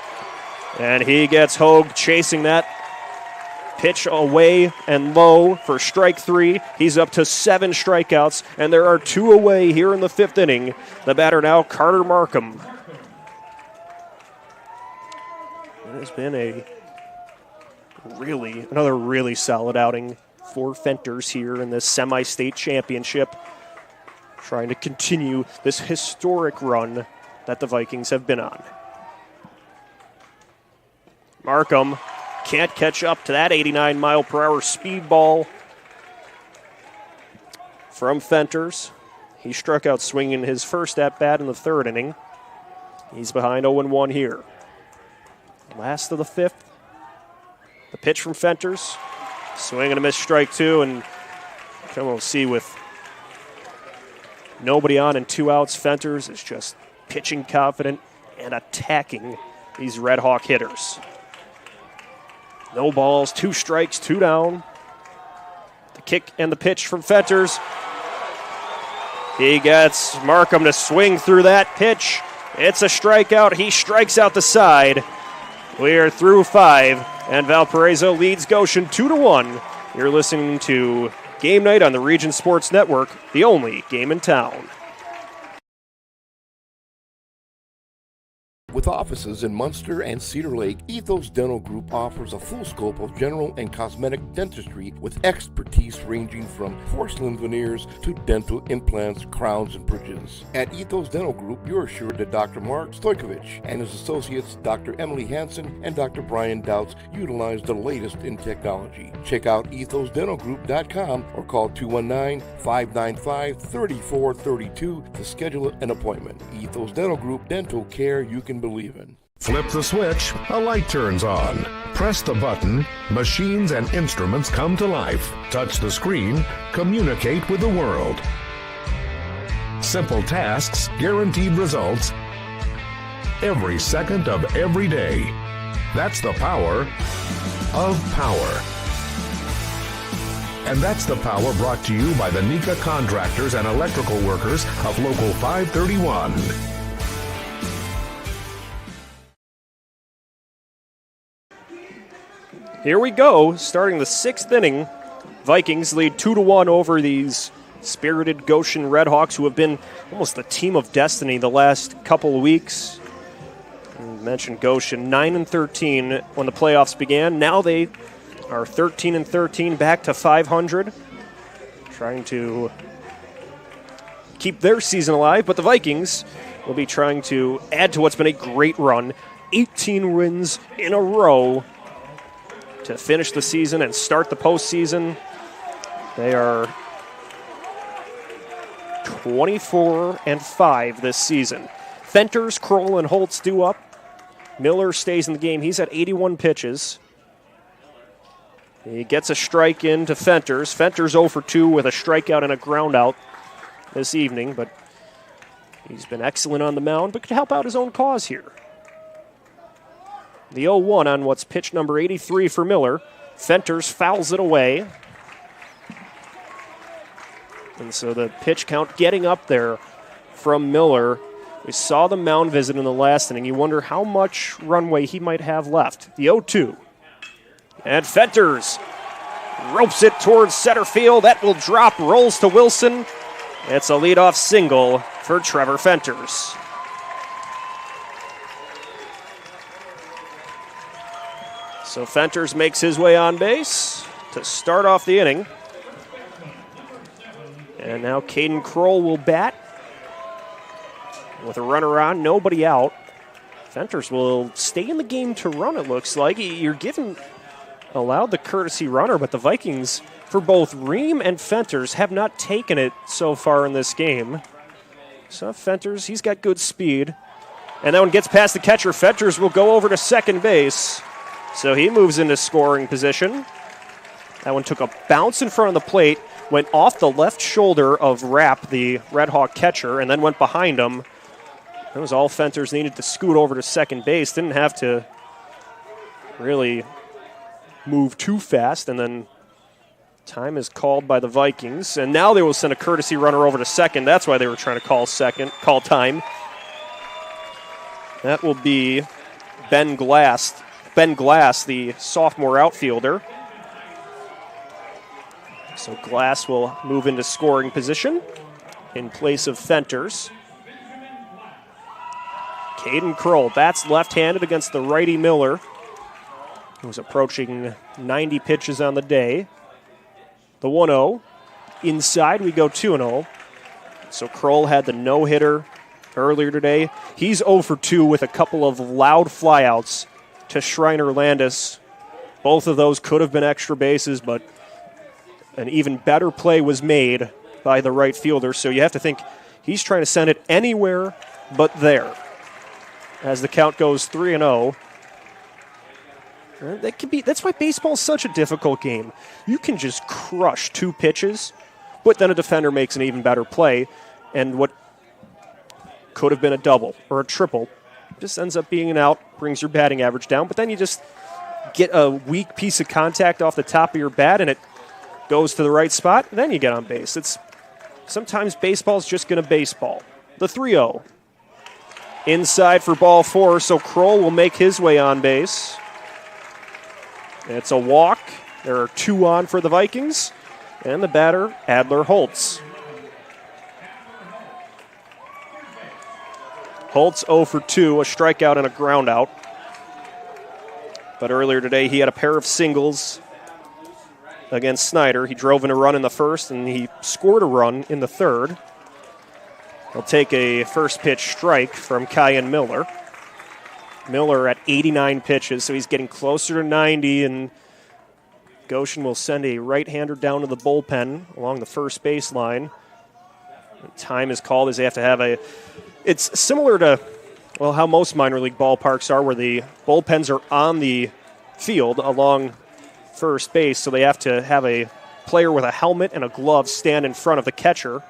And he gets Hogue chasing that pitch away and low for strike three. He's up to 7 strikeouts, and there are 2 away here in the 5th inning. The batter now, Carter Markham. It has been another really solid outing for Fenters here in this semi-state championship, trying to continue this historic run that the Vikings have been on. Markham can't catch up to that 89-mile-per-hour speedball from Fenters. He struck out swinging his first at-bat in the 3rd inning. He's behind 0-1 here. Last of the 5th. The pitch from Fenters. Swing and a miss, strike two, and we'll see with nobody on and 2 outs, Fenters is just pitching confident and attacking these Red Hawk hitters. No balls, 2 strikes, 2 down. The kick and the pitch from Fenters. He gets Markham to swing through that pitch. It's a strikeout. He strikes out the side. We are through 5, and Valparaiso leads Goshen 2-1. You're listening to Game Night on the Region Sports Network, the only game in town. With offices in Munster and Cedar Lake, Ethos Dental Group offers a full scope of general and cosmetic dentistry with expertise ranging from porcelain veneers to dental implants, crowns, and bridges. At Ethos Dental Group, you're assured that Dr. Mark Stojkovic and his associates, Dr. Emily Hansen and Dr. Brian Douts, utilize the latest in technology. Check out ethosdentalgroup.com or call 219-595-3432 to schedule an appointment. Ethos Dental Group, dental care you can believe in. Flip the switch, a light turns on. Press the button, machines and instruments come to life. Touch the screen, communicate with the world. Simple tasks, guaranteed results, every second of every day. That's the power of power. And that's the power brought to you by the NECA contractors and electrical workers of Local 531. Here we go, starting the 6th inning. Vikings lead 2-1 over these spirited Goshen Redhawks, who have been almost the team of destiny the last couple of weeks. I mentioned Goshen 9-13 when the playoffs began. Now they are 13-13, back to 500, trying to keep their season alive. But the Vikings will be trying to add to what's been a great run, 18 wins in a row, to finish the season and start the postseason. They are 24-5 this season. Fenters, Kroll, and Holtz due up. Miller stays in the game. He's at 81 pitches. He gets a strike in to Fenters. Fenters 0 for 2 with a strikeout and a ground out this evening, but he's been excellent on the mound, but could help out his own cause here. The 0-1 on what's pitch number 83 for Miller. Fenters fouls it away. And so the pitch count getting up there from Miller. We saw the mound visit in the last inning. You wonder how much runway he might have left. The 0-2. And Fenters ropes it towards center field. That will drop, rolls to Wilson. It's a leadoff single for Trevor Fenters. So Fenters makes his way on base to start off the inning. And now Caden Kroll will bat with a runner on, nobody out. Fenters will stay in the game to run, it looks like. You're allowed the courtesy runner, but the Vikings, for both Ream and Fenters, have not taken it so far in this game. So Fenters, he's got good speed. And that one gets past the catcher. Fenters will go over to second base. So he moves into scoring position. That one took a bounce in front of the plate, went off the left shoulder of Rapp, the Red Hawk catcher, and then went behind him. That was all Fenters needed to scoot over to second base. Didn't have to really move too fast, and then time is called by the Vikings. And now they will send a courtesy runner over to second. That's why they were trying to call time. That will be Ben Glass, the sophomore outfielder. So Glass will move into scoring position in place of Fenters. Caden Kroll bats left-handed against the righty Miller, who's approaching 90 pitches on the day. The 1-0. Inside we go 2-0. So Kroll had the no-hitter earlier today. He's 0 for 2 with a couple of loud flyouts to Schreiner Landis. Both of those could have been extra bases, but an even better play was made by the right fielder. So you have to think he's trying to send it anywhere but there. As the count goes 3-0. That's why baseball is such a difficult game. You can just crush 2 pitches, but then a defender makes an even better play, and what could have been a double or a triple just ends up being an out, brings your batting average down, but then you just get a weak piece of contact off the top of your bat and it goes to the right spot, and then you get on base. Sometimes baseball's just going to baseball. The 3-0. Inside for ball 4, so Kroll will make his way on base. It's a walk. There are 2 on for the Vikings. And the batter, Adler Holtz. Holtz 0 for 2, a strikeout and a ground out. But earlier today, he had a pair of singles against Snyder. He drove in a run in the first, and he scored a run in the third. He'll take a first pitch strike from Kyan Miller. Miller at 89 pitches, so he's getting closer to 90, and Goshen will send a right-hander down to the bullpen along the first baseline. Time is called as they have to have it's similar to, how most minor league ballparks are, where the bullpens are on the field along first base, so they have to have a player with a helmet and a glove stand in front of the catcher.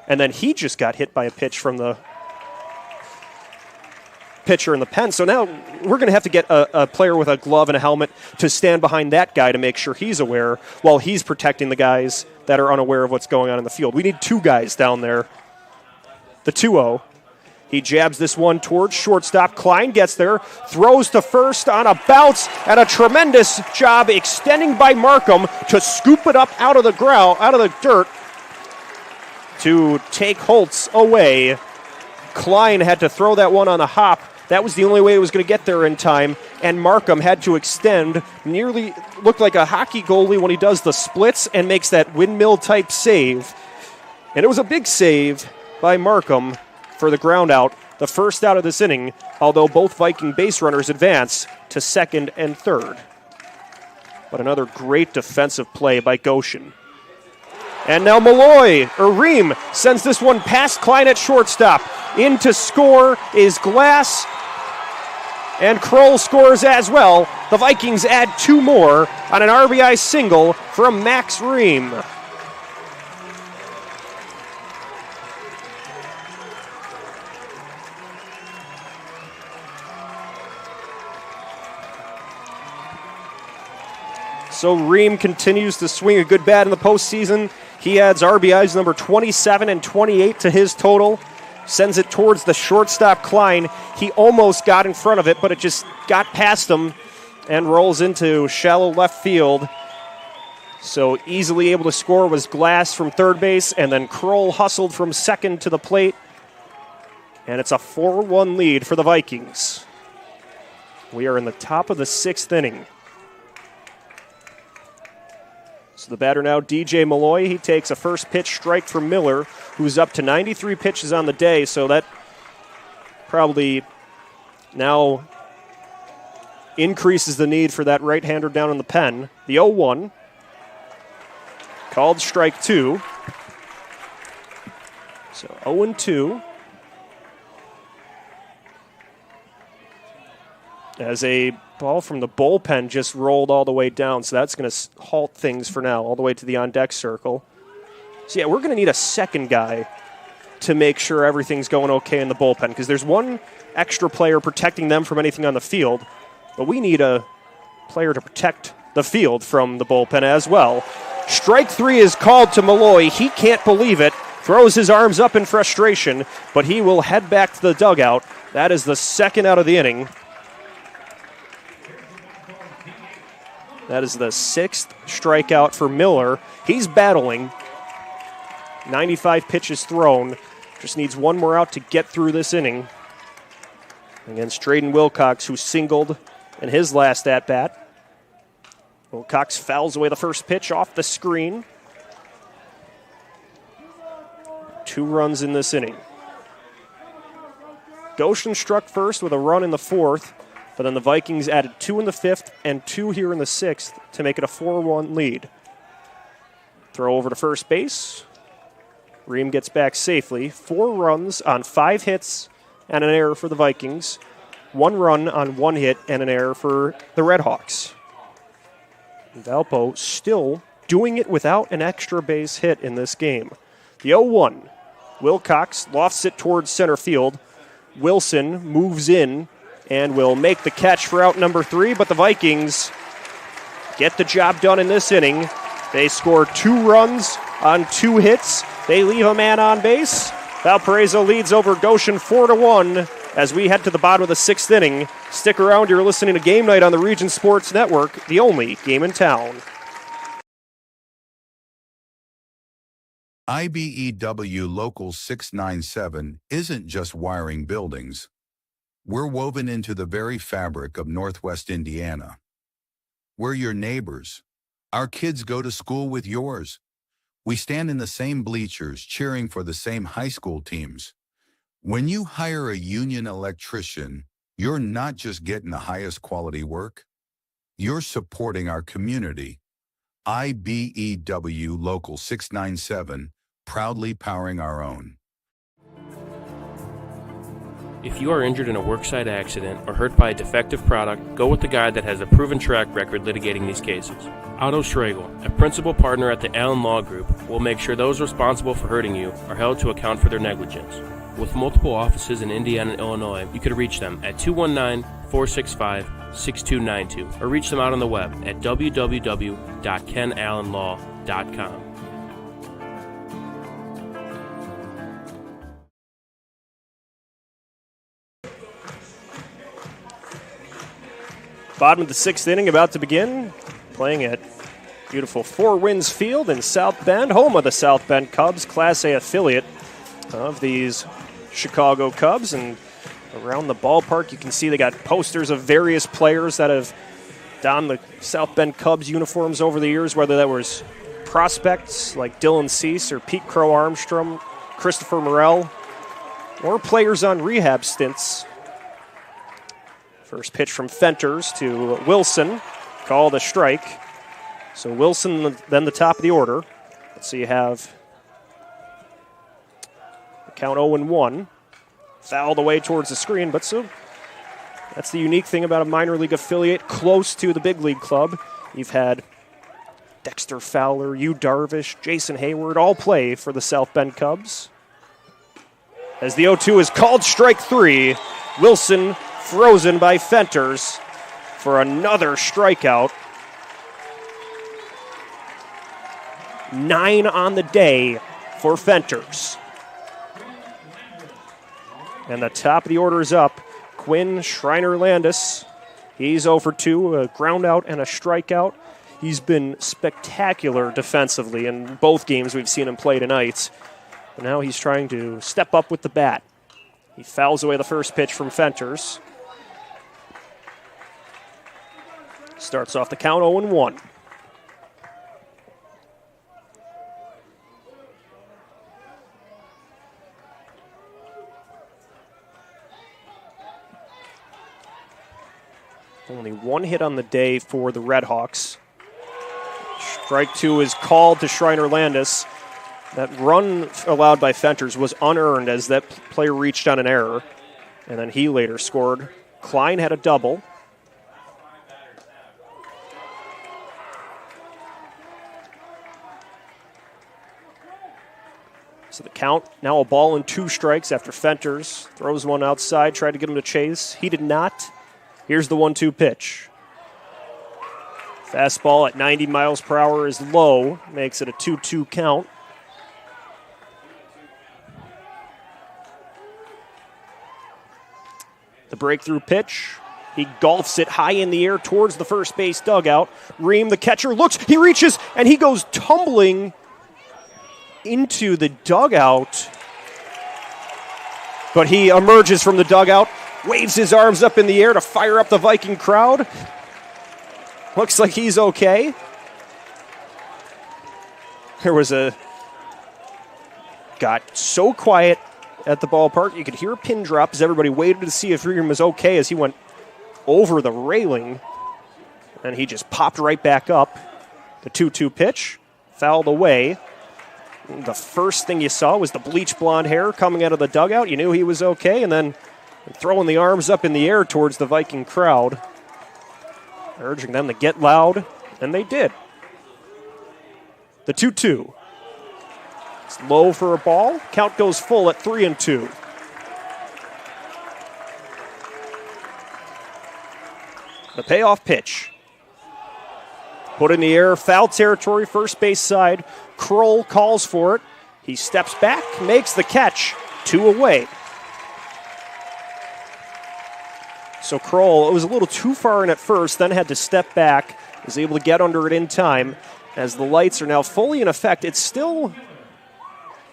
And then he just got hit by a pitch from the pitcher in the pen. So now we're going to have to get a player with a glove and a helmet to stand behind that guy to make sure he's aware while he's protecting the guys that are unaware of what's going on in the field. We need 2 guys down there. The 2-0. He jabs this one towards shortstop. Klein gets there, throws to first on a bounce, and a tremendous job extending by Markham to scoop it up out of the ground, out of the dirt, to take Holtz away. Klein had to throw that one on a hop. That was the only way it was going to get there in time, and Markham had to extend. Nearly looked like a hockey goalie when he does the splits and makes that windmill-type save. And it was a big save by Markham for the ground out, the first out of this inning, although both Viking base runners advance to second and third. But another great defensive play by Goshen. And now Ream sends this one past Klein at shortstop. In to score is Glass, and Kroll scores as well. The Vikings add 2 more on an RBI single from Max Ream. So Ream continues to swing a good bat in the postseason. He adds RBIs number 27 and 28 to his total. Sends it towards the shortstop Klein. He almost got in front of it, but it just got past him and rolls into shallow left field. So easily able to score was Glass from third base, and then Kroll hustled from second to the plate. And it's a 4-1 lead for the Vikings. We are in the top of the 6th inning. So the batter now, DJ Malloy. He takes a first pitch strike from Miller, who's up to 93 pitches on the day. So that probably now increases the need for that right-hander down in the pen. The 0-1. Called strike 2. So 0-2. As a ball from the bullpen just rolled all the way down, so that's going to halt things for now, all the way to the on-deck circle. So, yeah, we're going to need a second guy to make sure everything's going okay in the bullpen, because there's one extra player protecting them from anything on the field, but we need a player to protect the field from the bullpen as well. Strike 3 is called to Malloy. He can't believe it, throws his arms up in frustration, but he will head back to the dugout. That is the second out of the inning. That is the 6th strikeout for Miller. He's battling. 95 pitches thrown. Just needs one more out to get through this inning against Drayden Wilcox, who singled in his last at-bat. Wilcox fouls away the first pitch off the screen. 2 runs in this inning. Goshen struck first with a run in the 4th. But then the Vikings added 2 in the 5th and 2 here in the 6th to make it a 4-1 lead. Throw over to first base. Ream gets back safely. 4 runs on 5 hits and an error for the Vikings. 1 run on 1 hit and an error for the Redhawks. Valpo still doing it without an extra base hit in this game. The 0-1. Wilcox lofts it towards center field. Wilson moves in and will make the catch for out number 3, but the Vikings get the job done in this inning. They score 2 runs on 2 hits. They leave a man on base. Valparaiso leads over Goshen 4-1 as we head to the bottom of the 6th inning. Stick around, you're listening to Game Night on the Region Sports Network, the only game in town. IBEW Local 697 isn't just wiring buildings. We're woven into the very fabric of Northwest Indiana. We're your neighbors. Our kids go to school with yours. We stand in the same bleachers cheering for the same high school teams. When you hire a union electrician, you're not just getting the highest quality work, you're supporting our community. IBEW Local 697, proudly powering our own. If you are injured in a worksite accident or hurt by a defective product, go with the guy that has a proven track record litigating these cases. Otto Schregel, a principal partner at the Allen Law Group, will make sure those responsible for hurting you are held to account for their negligence. With multiple offices in Indiana and Illinois, you could reach them at 219-465-6292 or reach them out on the web at www.kenallenlaw.com. Bottom of the 6th inning about to begin. Playing at beautiful Four Winds Field in South Bend, home of the South Bend Cubs, Class A affiliate of these Chicago Cubs. And around the ballpark, you can see they got posters of various players that have donned the South Bend Cubs uniforms over the years, whether that was prospects like Dylan Cease or Pete Crow Armstrong, Christopher Morel, or players on rehab stints. First pitch from Fenters to Wilson, called a strike. So Wilson, then the top of the order. So you have the count 0-1. Fouled away towards the screen, but so that's the unique thing about a minor league affiliate close to the big league club. You've had Dexter Fowler, Yu Darvish, Jason Hayward all play for the South Bend Cubs. As the 0-2 is called strike 3, Wilson frozen by Fenters for another strikeout. 9 on the day for Fenters. And the top of the order is up. Quinn Schreiner-Landis. He's 0 for 2, a ground out and a strikeout. He's been spectacular defensively in both games we've seen him play tonight. And now he's trying to step up with the bat. He fouls away the first pitch from Fenters. Starts off the count 0-1. Only one hit on the day for the Redhawks. Strike two is called to Schreiner Landis. That run allowed by Fenters was unearned as that player reached on an error. And then he later scored. Klein had a double. So the count, now a ball and 2 strikes after Fenters throws one outside, tried to get him to chase. He did not. Here's the 1-2 pitch. Fastball at 90 miles per hour is low, makes it a 2-2 count. The breakthrough pitch. He golfs it high in the air towards the first base dugout. Ream, the catcher, looks, he reaches, and he goes tumbling into the dugout. But he emerges from the dugout, waves his arms up in the air to fire up the Viking crowd. Looks like he's okay. Got so quiet at the ballpark, you could hear a pin drop as everybody waited to see if Ream was okay as he went over the railing. And he just popped right back up. The 2-2 pitch, fouled away. The first thing you saw was the bleach blonde hair coming out of the dugout. You knew he was okay, and then throwing the arms up in the air towards the Viking crowd, urging them to get loud, and they did. The 2-2. It's low for a ball. Count goes full at 3-2. The payoff pitch. Put in the air, foul territory, first base side. Kroll calls for it. He steps back, makes the catch, 2 away. So Kroll, it was a little too far in at first, then had to step back, was able to get under it in time. As the lights are now fully in effect, it's still,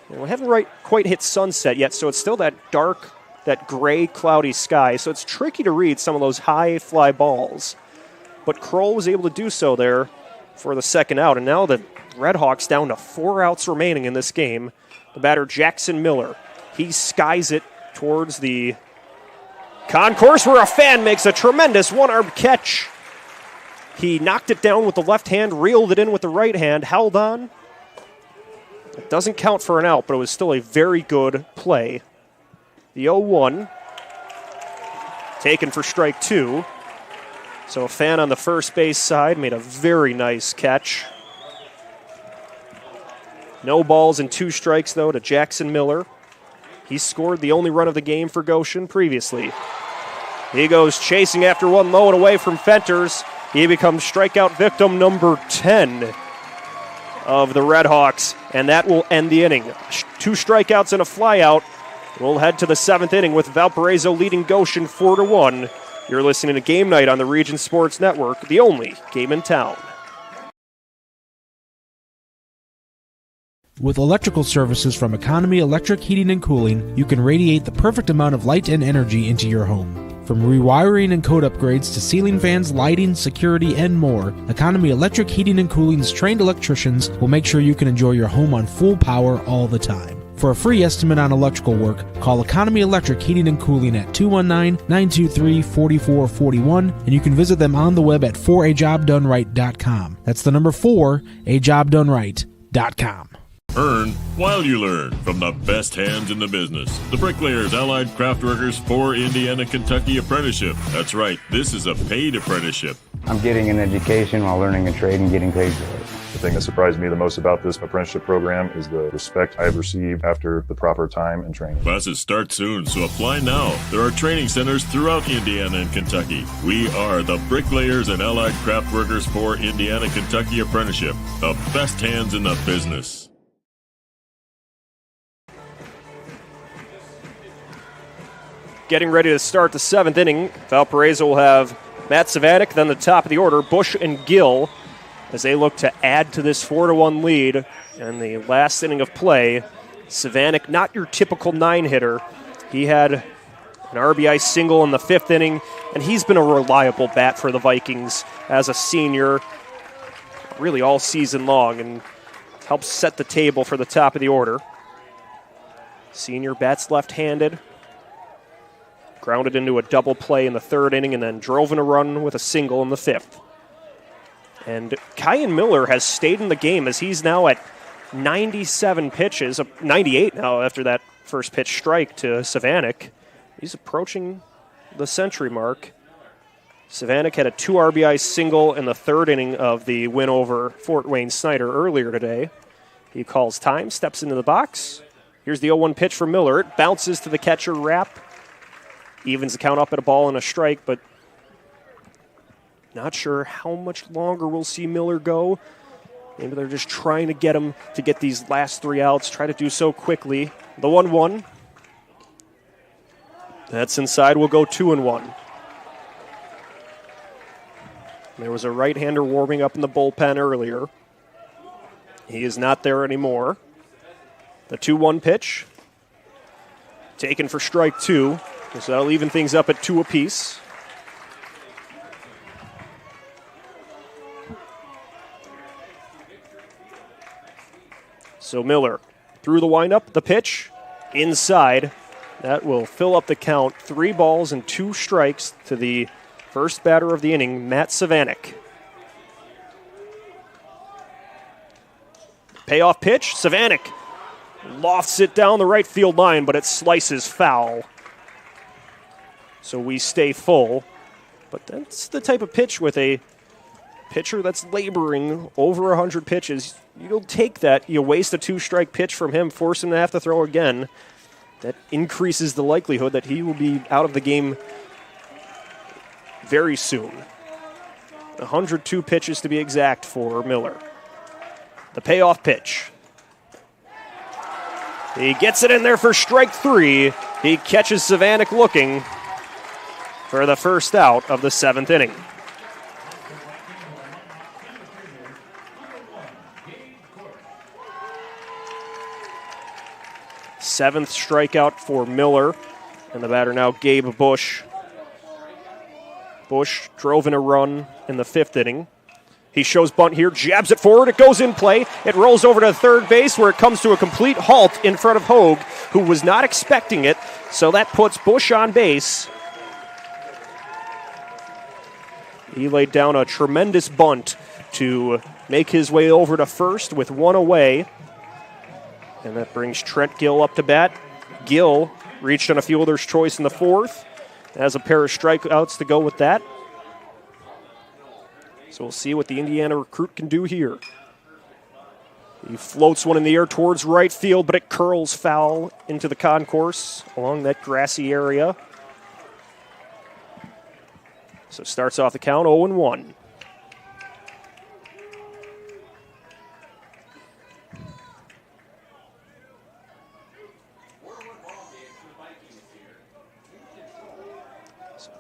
we haven't quite hit sunset yet, so it's still that dark, that gray, cloudy sky. So it's tricky to read some of those high fly balls. But Kroll was able to do so there for the second out. And now the Redhawks down to 4 outs remaining in this game. The batter, Jackson Miller. He skies it towards the concourse where a fan makes a tremendous one-armed catch. He knocked it down with the left hand, reeled it in with the right hand, held on. It doesn't count for an out, but it was still a very good play. The 0-1, taken for strike 2. So a fan on the first base side made a very nice catch. No balls and 2 strikes, though, to Jackson Miller. He scored the only run of the game for Goshen previously. He goes chasing after one low and away from Fenters. He becomes strikeout victim number 10 of the Redhawks, and that will end the inning. 2 strikeouts and a flyout. We'll head to the 7th inning with Valparaiso leading Goshen 4-1. You're listening to Game Night on the Region Sports Network, the only game in town. With electrical services from Economy Electric Heating and Cooling, you can radiate the perfect amount of light and energy into your home. From rewiring and code upgrades to ceiling fans, lighting, security, and more, Economy Electric Heating and Cooling's trained electricians will make sure you can enjoy your home on full power all the time. For a free estimate on electrical work, call Economy Electric Heating and Cooling at 219-923-4441, and you can visit them on the web at 4ajobdoneright.com. That's the number 4ajobdoneright.com. Earn while you learn from the best hands in the business. The Bricklayers Allied Craftworkers for Indiana Kentucky Apprenticeship. That's right, this is a paid apprenticeship. I'm getting an education while learning a trade and getting paid for it. The thing that surprised me the most about this apprenticeship program is the respect I've received after the proper time and training. Classes start soon, so apply now. There are training centers throughout Indiana and Kentucky. We are the Bricklayers and Allied Craftworkers for Indiana Kentucky Apprenticeship. The best hands in the business. Getting ready to start the 7th inning. Valparaiso will have Matt Savanek, then the top of the order, Bush and Gill, as they look to add to this 4-1 lead in the last inning of play. Savanek, not your typical 9-hitter. He had an RBI single in the 5th inning, and he's been a reliable bat for the Vikings as a senior really all season long and helps set the table for the top of the order. Senior bats left-handed. Grounded into a double play in the third inning and then drove in a run with a single in the fifth. And Kyan Miller has stayed in the game as he's now at 97 pitches, 98 now after that first pitch strike to Savanek. He's approaching the century mark. Savanek had a 2 RBI single in the third inning of the win over Fort Wayne Snyder earlier today. He calls time, steps into the box. Here's the 0-1 pitch from Miller. It bounces to the catcher, Rapp. Evens the count up at a ball and a strike, but not sure how much longer we'll see Miller go. Maybe they're just trying to get him to get these last 3 outs, try to do so quickly. The 1-1. That's inside. We'll go 2-1. There was a right-hander warming up in the bullpen earlier. He is not there anymore. The 2-1 pitch. Taken for strike 2. So that'll even things up at 2 apiece. So Miller through the windup, the pitch, inside. That will fill up the count. 3 balls and 2 strikes to the first batter of the inning, Matt Savanek. Payoff pitch, Savanek lofts it down the right field line, but it slices foul. So we stay full. But that's the type of pitch with a pitcher that's laboring over 100 pitches. You'll take that. You waste a 2-strike pitch from him, force him to have to throw again. That increases the likelihood that he will be out of the game very soon. 102 pitches to be exact for Miller. The payoff pitch. He gets it in there for strike 3. He catches Savanek looking for the first out of the 7th inning. Seventh strikeout for Miller. And the batter now, Gabe Bush. Bush drove in a run in the 5th inning. He shows bunt here, jabs it forward, it goes in play. It rolls over to third base where it comes to a complete halt in front of Hogue, who was not expecting it. So that puts Bush on base. He laid down a tremendous bunt to make his way over to first with 1 away. And that brings Trent Gill up to bat. Gill reached on a fielder's choice in the 4th. Has a pair of strikeouts to go with that. So we'll see what the Indiana recruit can do here. He floats one in the air towards right field, but it curls foul into the concourse along that grassy area. So starts off the count 0-1.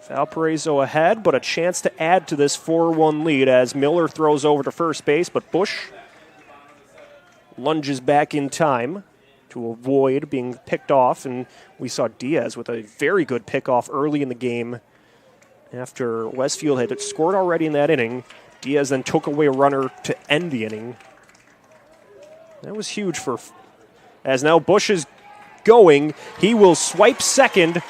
Valparaiso ahead, but a chance to add to this 4-1 lead as Miller throws over to first base, but Bush lunges back in time to avoid being picked off, and we saw Diaz with a very good pickoff early in the game. After Westfield had scored already in that inning, Diaz then took away a runner to end the inning. That was huge for, as now Bush is going, he will swipe second.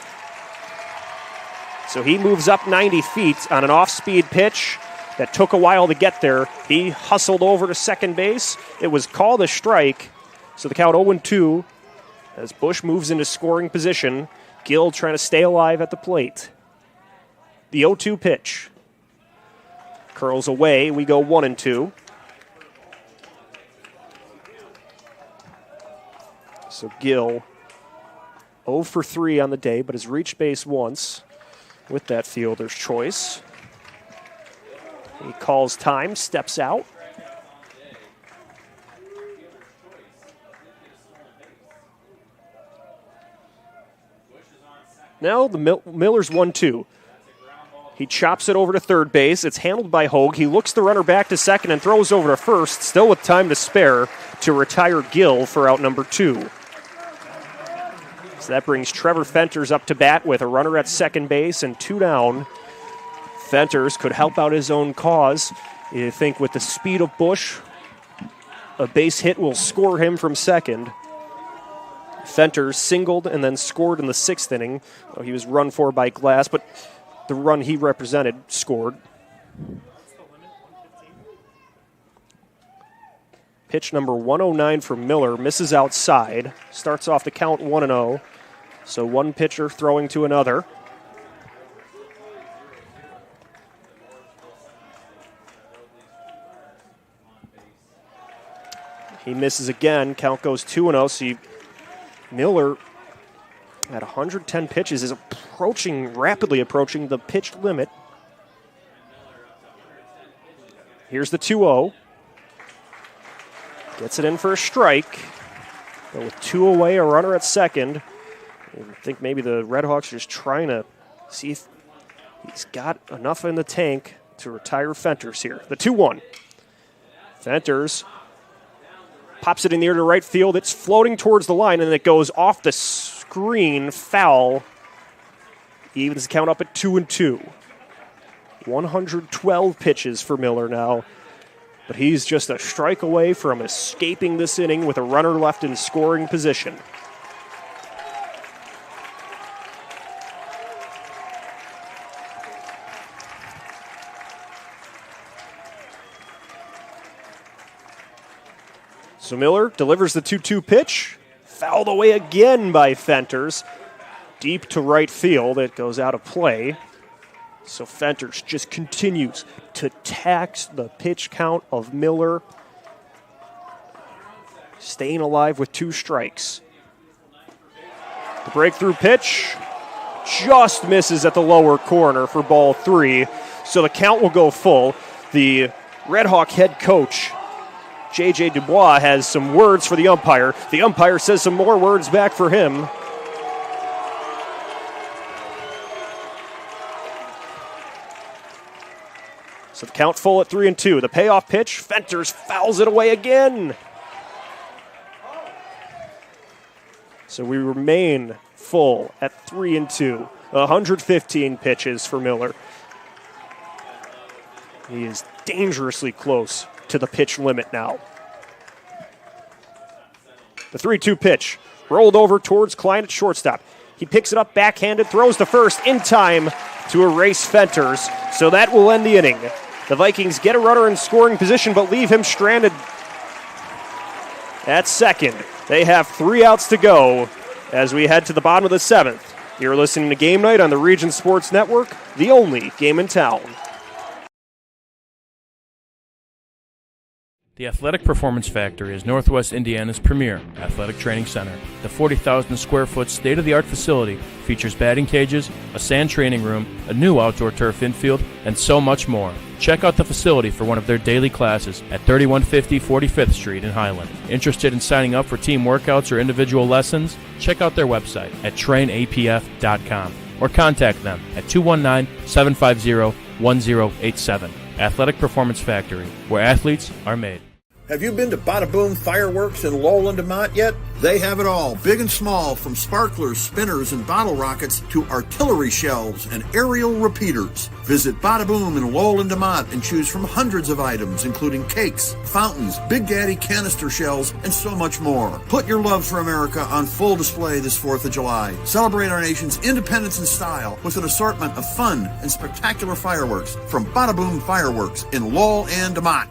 So he moves up 90 feet on an off-speed pitch that took a while to get there. He hustled over to second base. It was called a strike. So the count 0-2 as Bush moves into scoring position. Gill trying to stay alive at the plate. The 0-2 pitch. Curls away. We go 1-2. So Gill 0 for 3 on the day, but has reached base once with that fielder's choice. He calls time, steps out. Now the Miller's 1-2. He chops it over to third base. It's handled by Hogue. He looks the runner back to second and throws over to first, still with time to spare, to retire Gill for out number 2. So that brings Trevor Fenters up to bat with a runner at second base and 2 down. Fenters could help out his own cause. You think with the speed of Bush, a base hit will score him from second. Fenters singled and then scored in the 6th inning. He was run for by Glass, but the run he represented scored. Pitch number 109 for Miller, misses outside. Starts off the count 1-0. So one pitcher throwing to another. He misses again. Count goes 2-0. So Miller at 110 pitches is rapidly approaching the pitch limit. Here's the 2-0. Gets it in for a strike. But with 2 away, a runner at second. I think maybe the Red Hawks are just trying to see if he's got enough in the tank to retire Fenters here. The 2-1. Fenters pops it in the air to right field. It's floating towards the line, and it goes off the screen, foul. He evens the count up at 2-2. 112 pitches for Miller now. But he's just a strike away from escaping this inning with a runner left in scoring position. So Miller delivers the 2-2 pitch. Fouled away again by Fenters. Deep to right field. It goes out of play. So Fenters just continues to tax the pitch count of Miller. Staying alive with 2 strikes. The breakthrough pitch just misses at the lower corner for ball 3. So the count will go full. The Red Hawk head coach, J.J. Dubois, has some words for the umpire. The umpire says some more words back for him. So the count full at 3-2. The payoff pitch, Fenters fouls it away again. So we remain full at 3-2. 115 pitches for Miller. He is dangerously close to the pitch limit now. The 3-2 pitch rolled over towards Klein at shortstop. He picks it up backhanded, throws to first in time to erase Fenters. So that will end the inning. The Vikings get a runner in scoring position but leave him stranded at second. They have 3 outs to go as we head to the bottom of the 7th. You're listening to Game Night on the Region Sports Network, the only game in town. The Athletic Performance Factory is Northwest Indiana's premier athletic training center. The 40,000 square foot state-of-the-art facility features batting cages, a sand training room, a new outdoor turf infield, and so much more. Check out the facility for one of their daily classes at 3150 45th Street in Highland. Interested in signing up for team workouts or individual lessons? Check out their website at trainapf.com or contact them at 219-750-1087. Athletic Performance Factory, where athletes are made. Have you been to Bada Boom Fireworks in Lowell and DeMont yet? They have it all, big and small, from sparklers, spinners, and bottle rockets to artillery shells and aerial repeaters. Visit Bada Boom in Lowell and DeMont and choose from hundreds of items, including cakes, fountains, Big Daddy canister shells, and so much more. Put your love for America on full display this 4th of July. Celebrate our nation's independence and style with an assortment of fun and spectacular fireworks from Bada Boom Fireworks in Lowell and DeMont.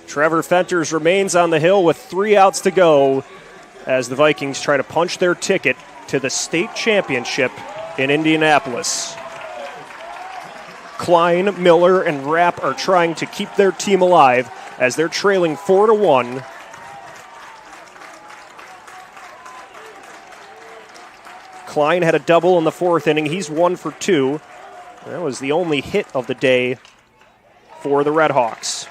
Trevor Fenters remains on the hill with 3 outs to go as the Vikings try to punch their ticket to the state championship in Indianapolis. Klein, Miller, and Rapp are trying to keep their team alive as they're trailing 4-1. Klein had a double in the 4th inning. He's 1 for 2. That was the only hit of the day for the Red Hawks.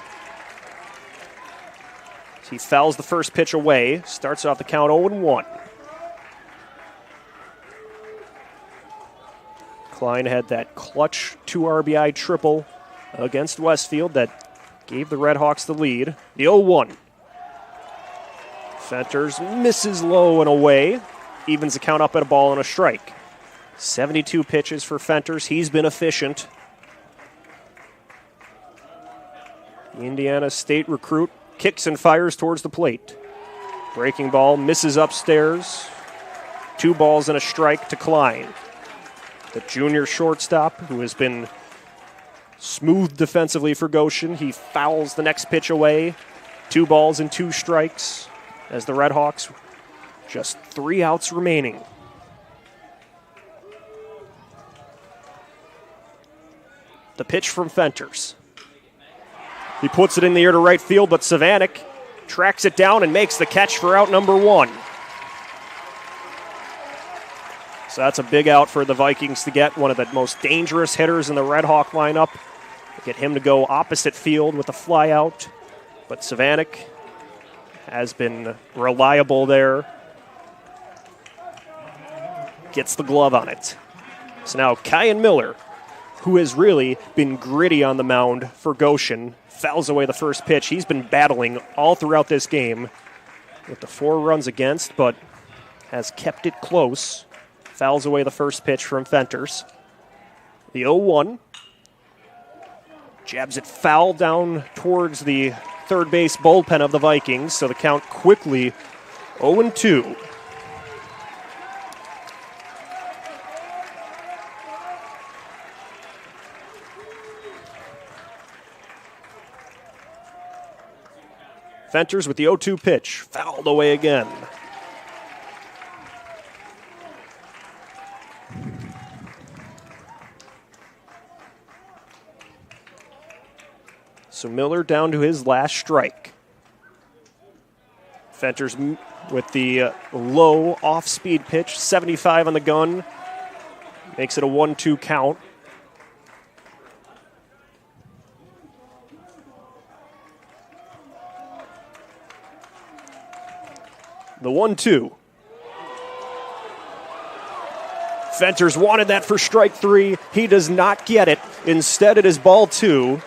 He fouls the first pitch away, starts off the count 0-1. Klein had that clutch 2 RBI triple against Westfield that gave the Red Hawks the lead. The 0-1. Fenters misses low and away, evens the count up at a ball and a strike. 72 pitches for Fenters. He's been efficient. The Indiana State recruit kicks and fires towards the plate. Breaking ball misses upstairs. 2 balls and a strike to Klein. The junior shortstop who has been smooth defensively for Goshen. He fouls the next pitch away. 2 balls and 2 strikes as the Redhawks just 3 outs remaining. The pitch from Fenters. He puts it in the air to right field, but Savanik tracks it down and makes the catch for out number 1. So that's a big out for the Vikings to get one of the most dangerous hitters in the Red Hawk lineup. Get him to go opposite field with a fly out. But Savanik has been reliable there. Gets the glove on it. So now Kyan Miller, who has really been gritty on the mound for Goshen, fouls away the first pitch. He's been battling all throughout this game with the 4 runs against, but has kept it close. Fouls away the first pitch from Fenters. The 0-1. Jabs it foul down towards the third base bullpen of the Vikings, so the count quickly 0-2. Fenters with the 0-2 pitch, fouled away again. So Miller down to his last strike. Fenters with the low off-speed pitch, 75 on the gun. Makes it a 1-2 count. The 1-2. Fenters wanted that for strike 3. He does not get it. Instead, it is ball 2.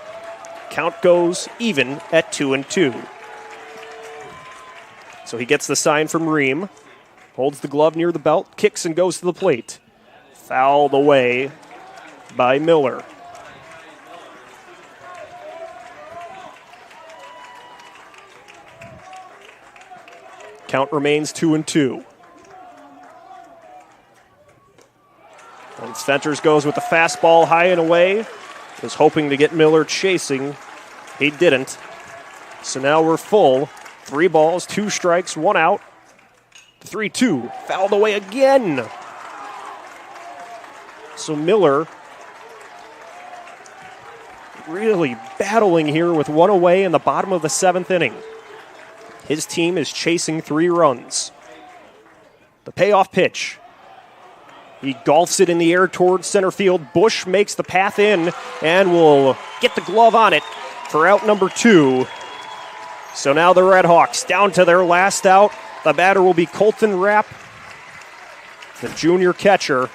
Count goes even at 2-2. So he gets the sign from Ream. Holds the glove near the belt, kicks and goes to the plate. Fouled away by Miller. Count remains 2-2. And Fenters goes with the fastball high and away. Was hoping to get Miller chasing. He didn't. So now we're full. 3 balls, 2 strikes, 1 out. 3-2. Fouled away again. So Miller really battling here with 1 away in the bottom of the 7th inning. His team is chasing 3 runs. The payoff pitch. He golfs it in the air towards center field. Bush makes the path in and will get the glove on it for out number 2. So now the Redhawks down to their last out. The batter will be Colton Rapp, the junior catcher.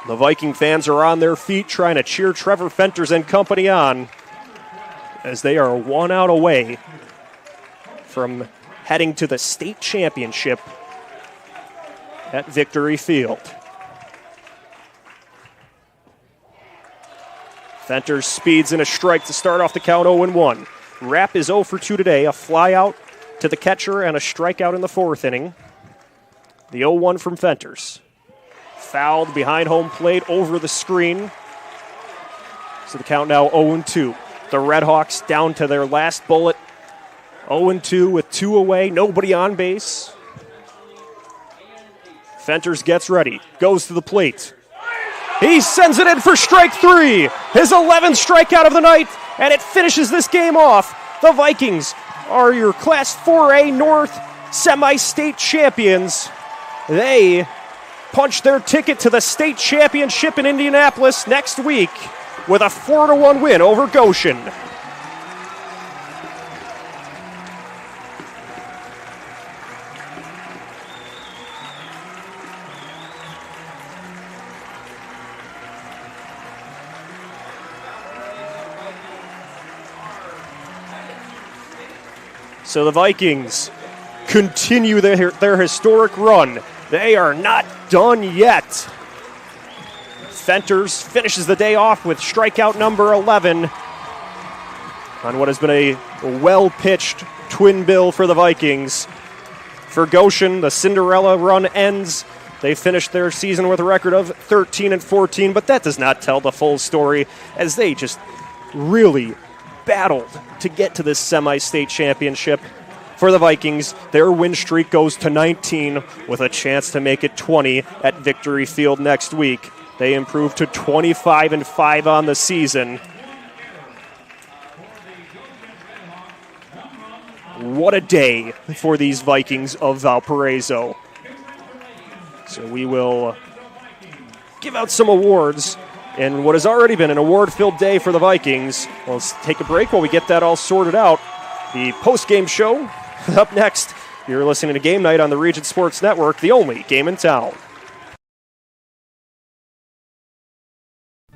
The Viking fans are on their feet trying to cheer Trevor Fenters and company on as they are 1 out away from heading to the state championship at Victory Field. Fenters speeds in a strike to start off the count 0-1. Rapp is 0 for 2 today, a fly out to the catcher and a strikeout in the 4th inning. The 0-1 from Fenters. Fouled behind home plate over the screen. So the count now 0-2. The Redhawks down to their last bullet. 0-2 with 2 away, nobody on base. Fenters gets ready, goes to the plate. He sends it in for strike 3, his 11th strikeout of the night, and it finishes this game off. The Vikings are your Class 4A North semi-state champions. They punch their ticket to the state championship in Indianapolis next week with a 4-1 win over Goshen. So the Vikings continue their historic run. They are not done yet. Fenters finishes the day off with strikeout number 11. on what has been a well-pitched twin bill for the Vikings. For Goshen, the Cinderella run ends. They finished their season with a record of 13-14, but that does not tell the full story, as they just really battled to get to this semi-state championship. For the Vikings, their win streak goes to 19 with a chance to make it 20 at Victory Field next week. They improve to 25-5 on the season. What a day for these Vikings of Valparaiso. So we will give out some awards in what has already been an award-filled day for the Vikings. Let's take a break while we get that all sorted out. The post-game show up next. You're listening to Game Night on the Region Sports Network, the only game in town.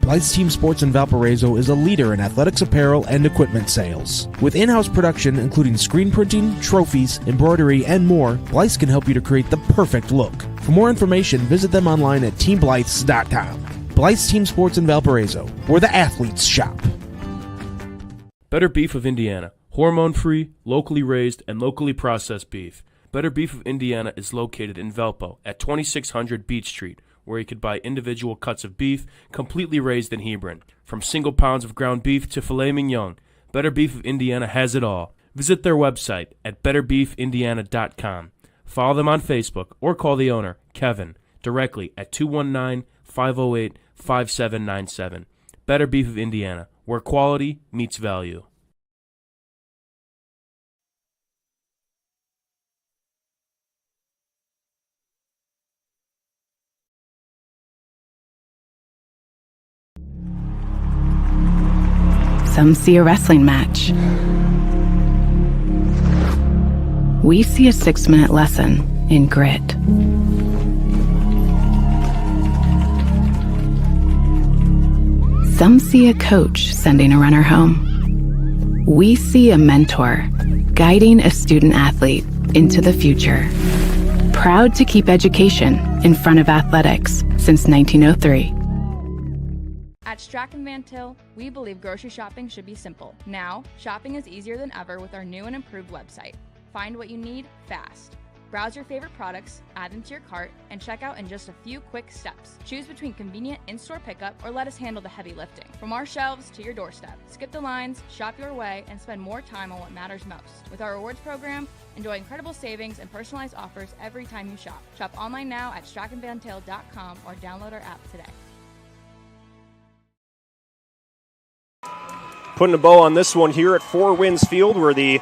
Blythe's Team Sports in Valparaiso is a leader in athletics apparel and equipment sales. With in-house production including screen printing, trophies, embroidery, and more, Blythe's can help you to create the perfect look. For more information, visit them online at teamblythes.com. Blythe's Team Sports in Valparaiso, where the athletes shop. Better Beef of Indiana. Hormone-free, locally raised, and locally processed beef. Better Beef of Indiana is located in Valpo at 2600 Beach Street, where you could buy individual cuts of beef completely raised in Hebron. From single pounds of ground beef to filet mignon, Better Beef of Indiana has it all. Visit their website at betterbeefindiana.com. Follow them on Facebook or call the owner, Kevin, directly at 219-508-5797. Better Beef of Indiana, where quality meets value. Some see a wrestling match. We see a 6-minute lesson in grit. Some see a coach sending a runner home. We see a mentor guiding a student athlete into the future. Proud to keep education in front of athletics since 1903. At Strachan Van Til, we believe grocery shopping should be simple. Now, shopping is easier than ever with our new and improved website. Find what you need fast. Browse your favorite products, add them to your cart, and check out in just a few quick steps. Choose between convenient in-store pickup or let us handle the heavy lifting. From our shelves to your doorstep. Skip the lines, shop your way, and spend more time on what matters most. With our rewards program, enjoy incredible savings and personalized offers every time you shop. Shop online now at strachanvantil.com or download our app today. Putting a bow on this one here at Four Winds Field, where the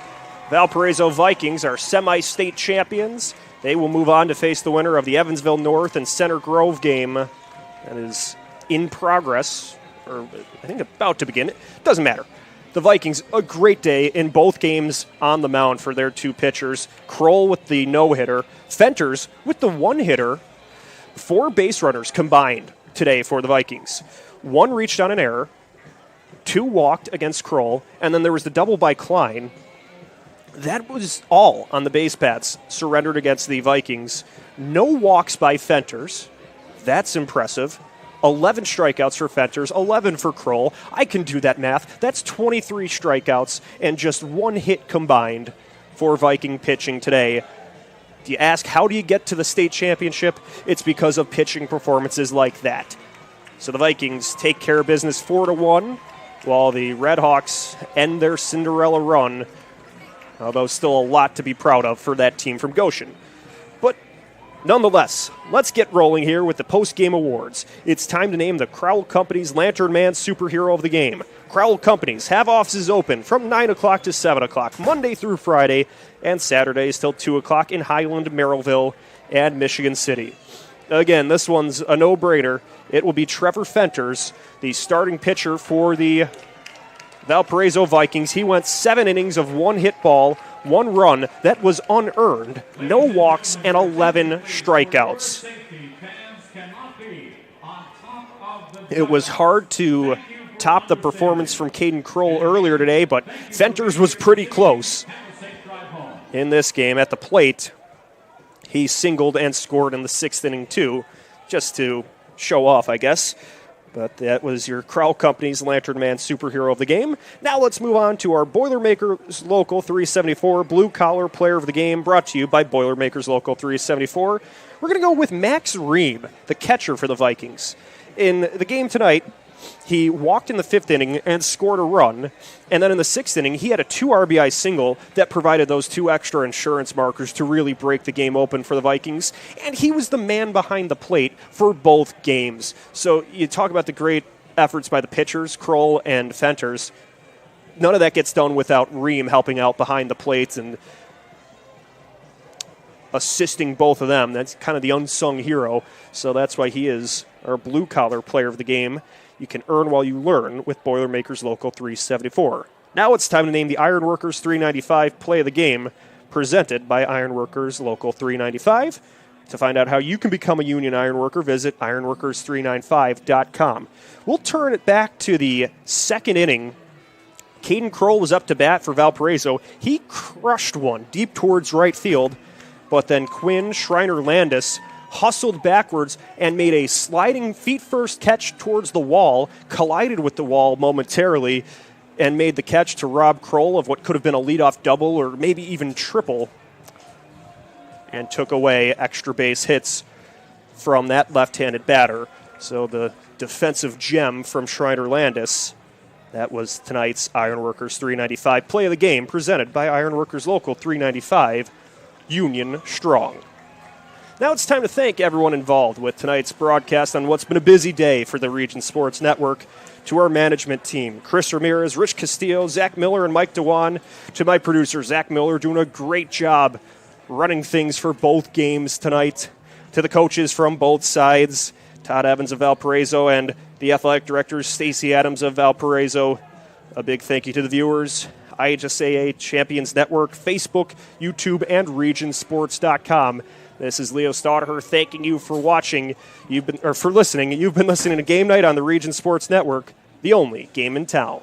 Valparaiso Vikings are semi-state champions. They will move on to face the winner of the Evansville North and Center Grove game that is in progress, or I think about to begin. It doesn't matter. The Vikings, a great day in both games on the mound for their two pitchers. Kroll with the no-hitter, Fenters with the one-hitter. 4 base runners combined today for the Vikings. 1 reached on an error, 2 walked against Kroll, and then there was the double by Klein. That was all on the base paths surrendered against the Vikings. No walks by Fenters. That's impressive. 11 strikeouts for Fenters, 11 for Kroll. I can do that math. That's 23 strikeouts and just 1 hit combined for Viking pitching today. Do you ask, how do you get to the state championship? It's because of pitching performances like that. So the Vikings take care of business 4-1, while the Redhawks end their Cinderella run, although still a lot to be proud of for that team from Goshen. But nonetheless, let's get rolling here with the post-game awards. It's time to name the Crowell Companies Lantern Man Superhero of the Game. Crowell Companies have offices open from 9 o'clock to 7 o'clock, Monday through Friday, and Saturdays till 2 o'clock in Highland, Merrillville, and Michigan City. Again, this one's a no-brainer. It will be Trevor Fenters, the starting pitcher for the Valparaiso Vikings. He went 7 innings of 1 hit ball, 1 run that was unearned, no walks, and 11 strikeouts. It was hard to top the performance from Caden Kroll earlier today, but Fenters was pretty close in this game at the plate. He singled and scored in the 6th inning, too, just to show off, I guess. But that was your Crowell Company's Lantern Man superhero of the game. Now let's move on to our Boilermakers Local 374 Blue Collar Player of the Game, brought to you by Boilermakers Local 374. We're going to go with Max Ream, the catcher for the Vikings. In the game tonight, he walked in the 5th inning and scored a run. And then in the 6th inning, he had a 2 RBI single that provided those 2 extra insurance markers to really break the game open for the Vikings. And he was the man behind the plate for both games. So you talk about the great efforts by the pitchers, Kroll and Fenters. None of that gets done without Ream helping out behind the plate and assisting both of them. That's kind of the unsung hero. So that's why he is our blue-collar player of the game. You can earn while you learn with Boilermakers Local 374. Now it's time to name the Ironworkers 395 Play of the Game, presented by Ironworkers Local 395. To find out how you can become a union ironworker, visit ironworkers395.com. We'll turn it back to the 2nd inning. Caden Kroll was up to bat for Valparaiso. He crushed one deep towards right field, but then Quinn Schreiner-Landis hustled backwards and made a sliding feet-first catch towards the wall, collided with the wall momentarily, and made the catch to rob Kroll of what could have been a leadoff double or maybe even triple, and took away extra base hits from that left-handed batter. So the defensive gem from Schreiner-Landis. That was tonight's Ironworkers 395 Play of the Game, presented by Ironworkers Local 395, Union Strong. Now it's time to thank everyone involved with tonight's broadcast on what's been a busy day for the Region Sports Network. To our management team, Chris Ramirez, Rich Castillo, Zach Miller, and Mike Dewan. To my producer, Zach Miller, doing a great job running things for both games tonight. To the coaches from both sides, Todd Evans of Valparaiso and the athletic directors, Stacey Adams of Valparaiso. A big thank you to the viewers. IHSAA Champions Network, Facebook, YouTube, and regionsports.com. This is Leo Staudaher thanking you for watching. For listening. You've been listening to Game Night on the Region Sports Network, the only game in town.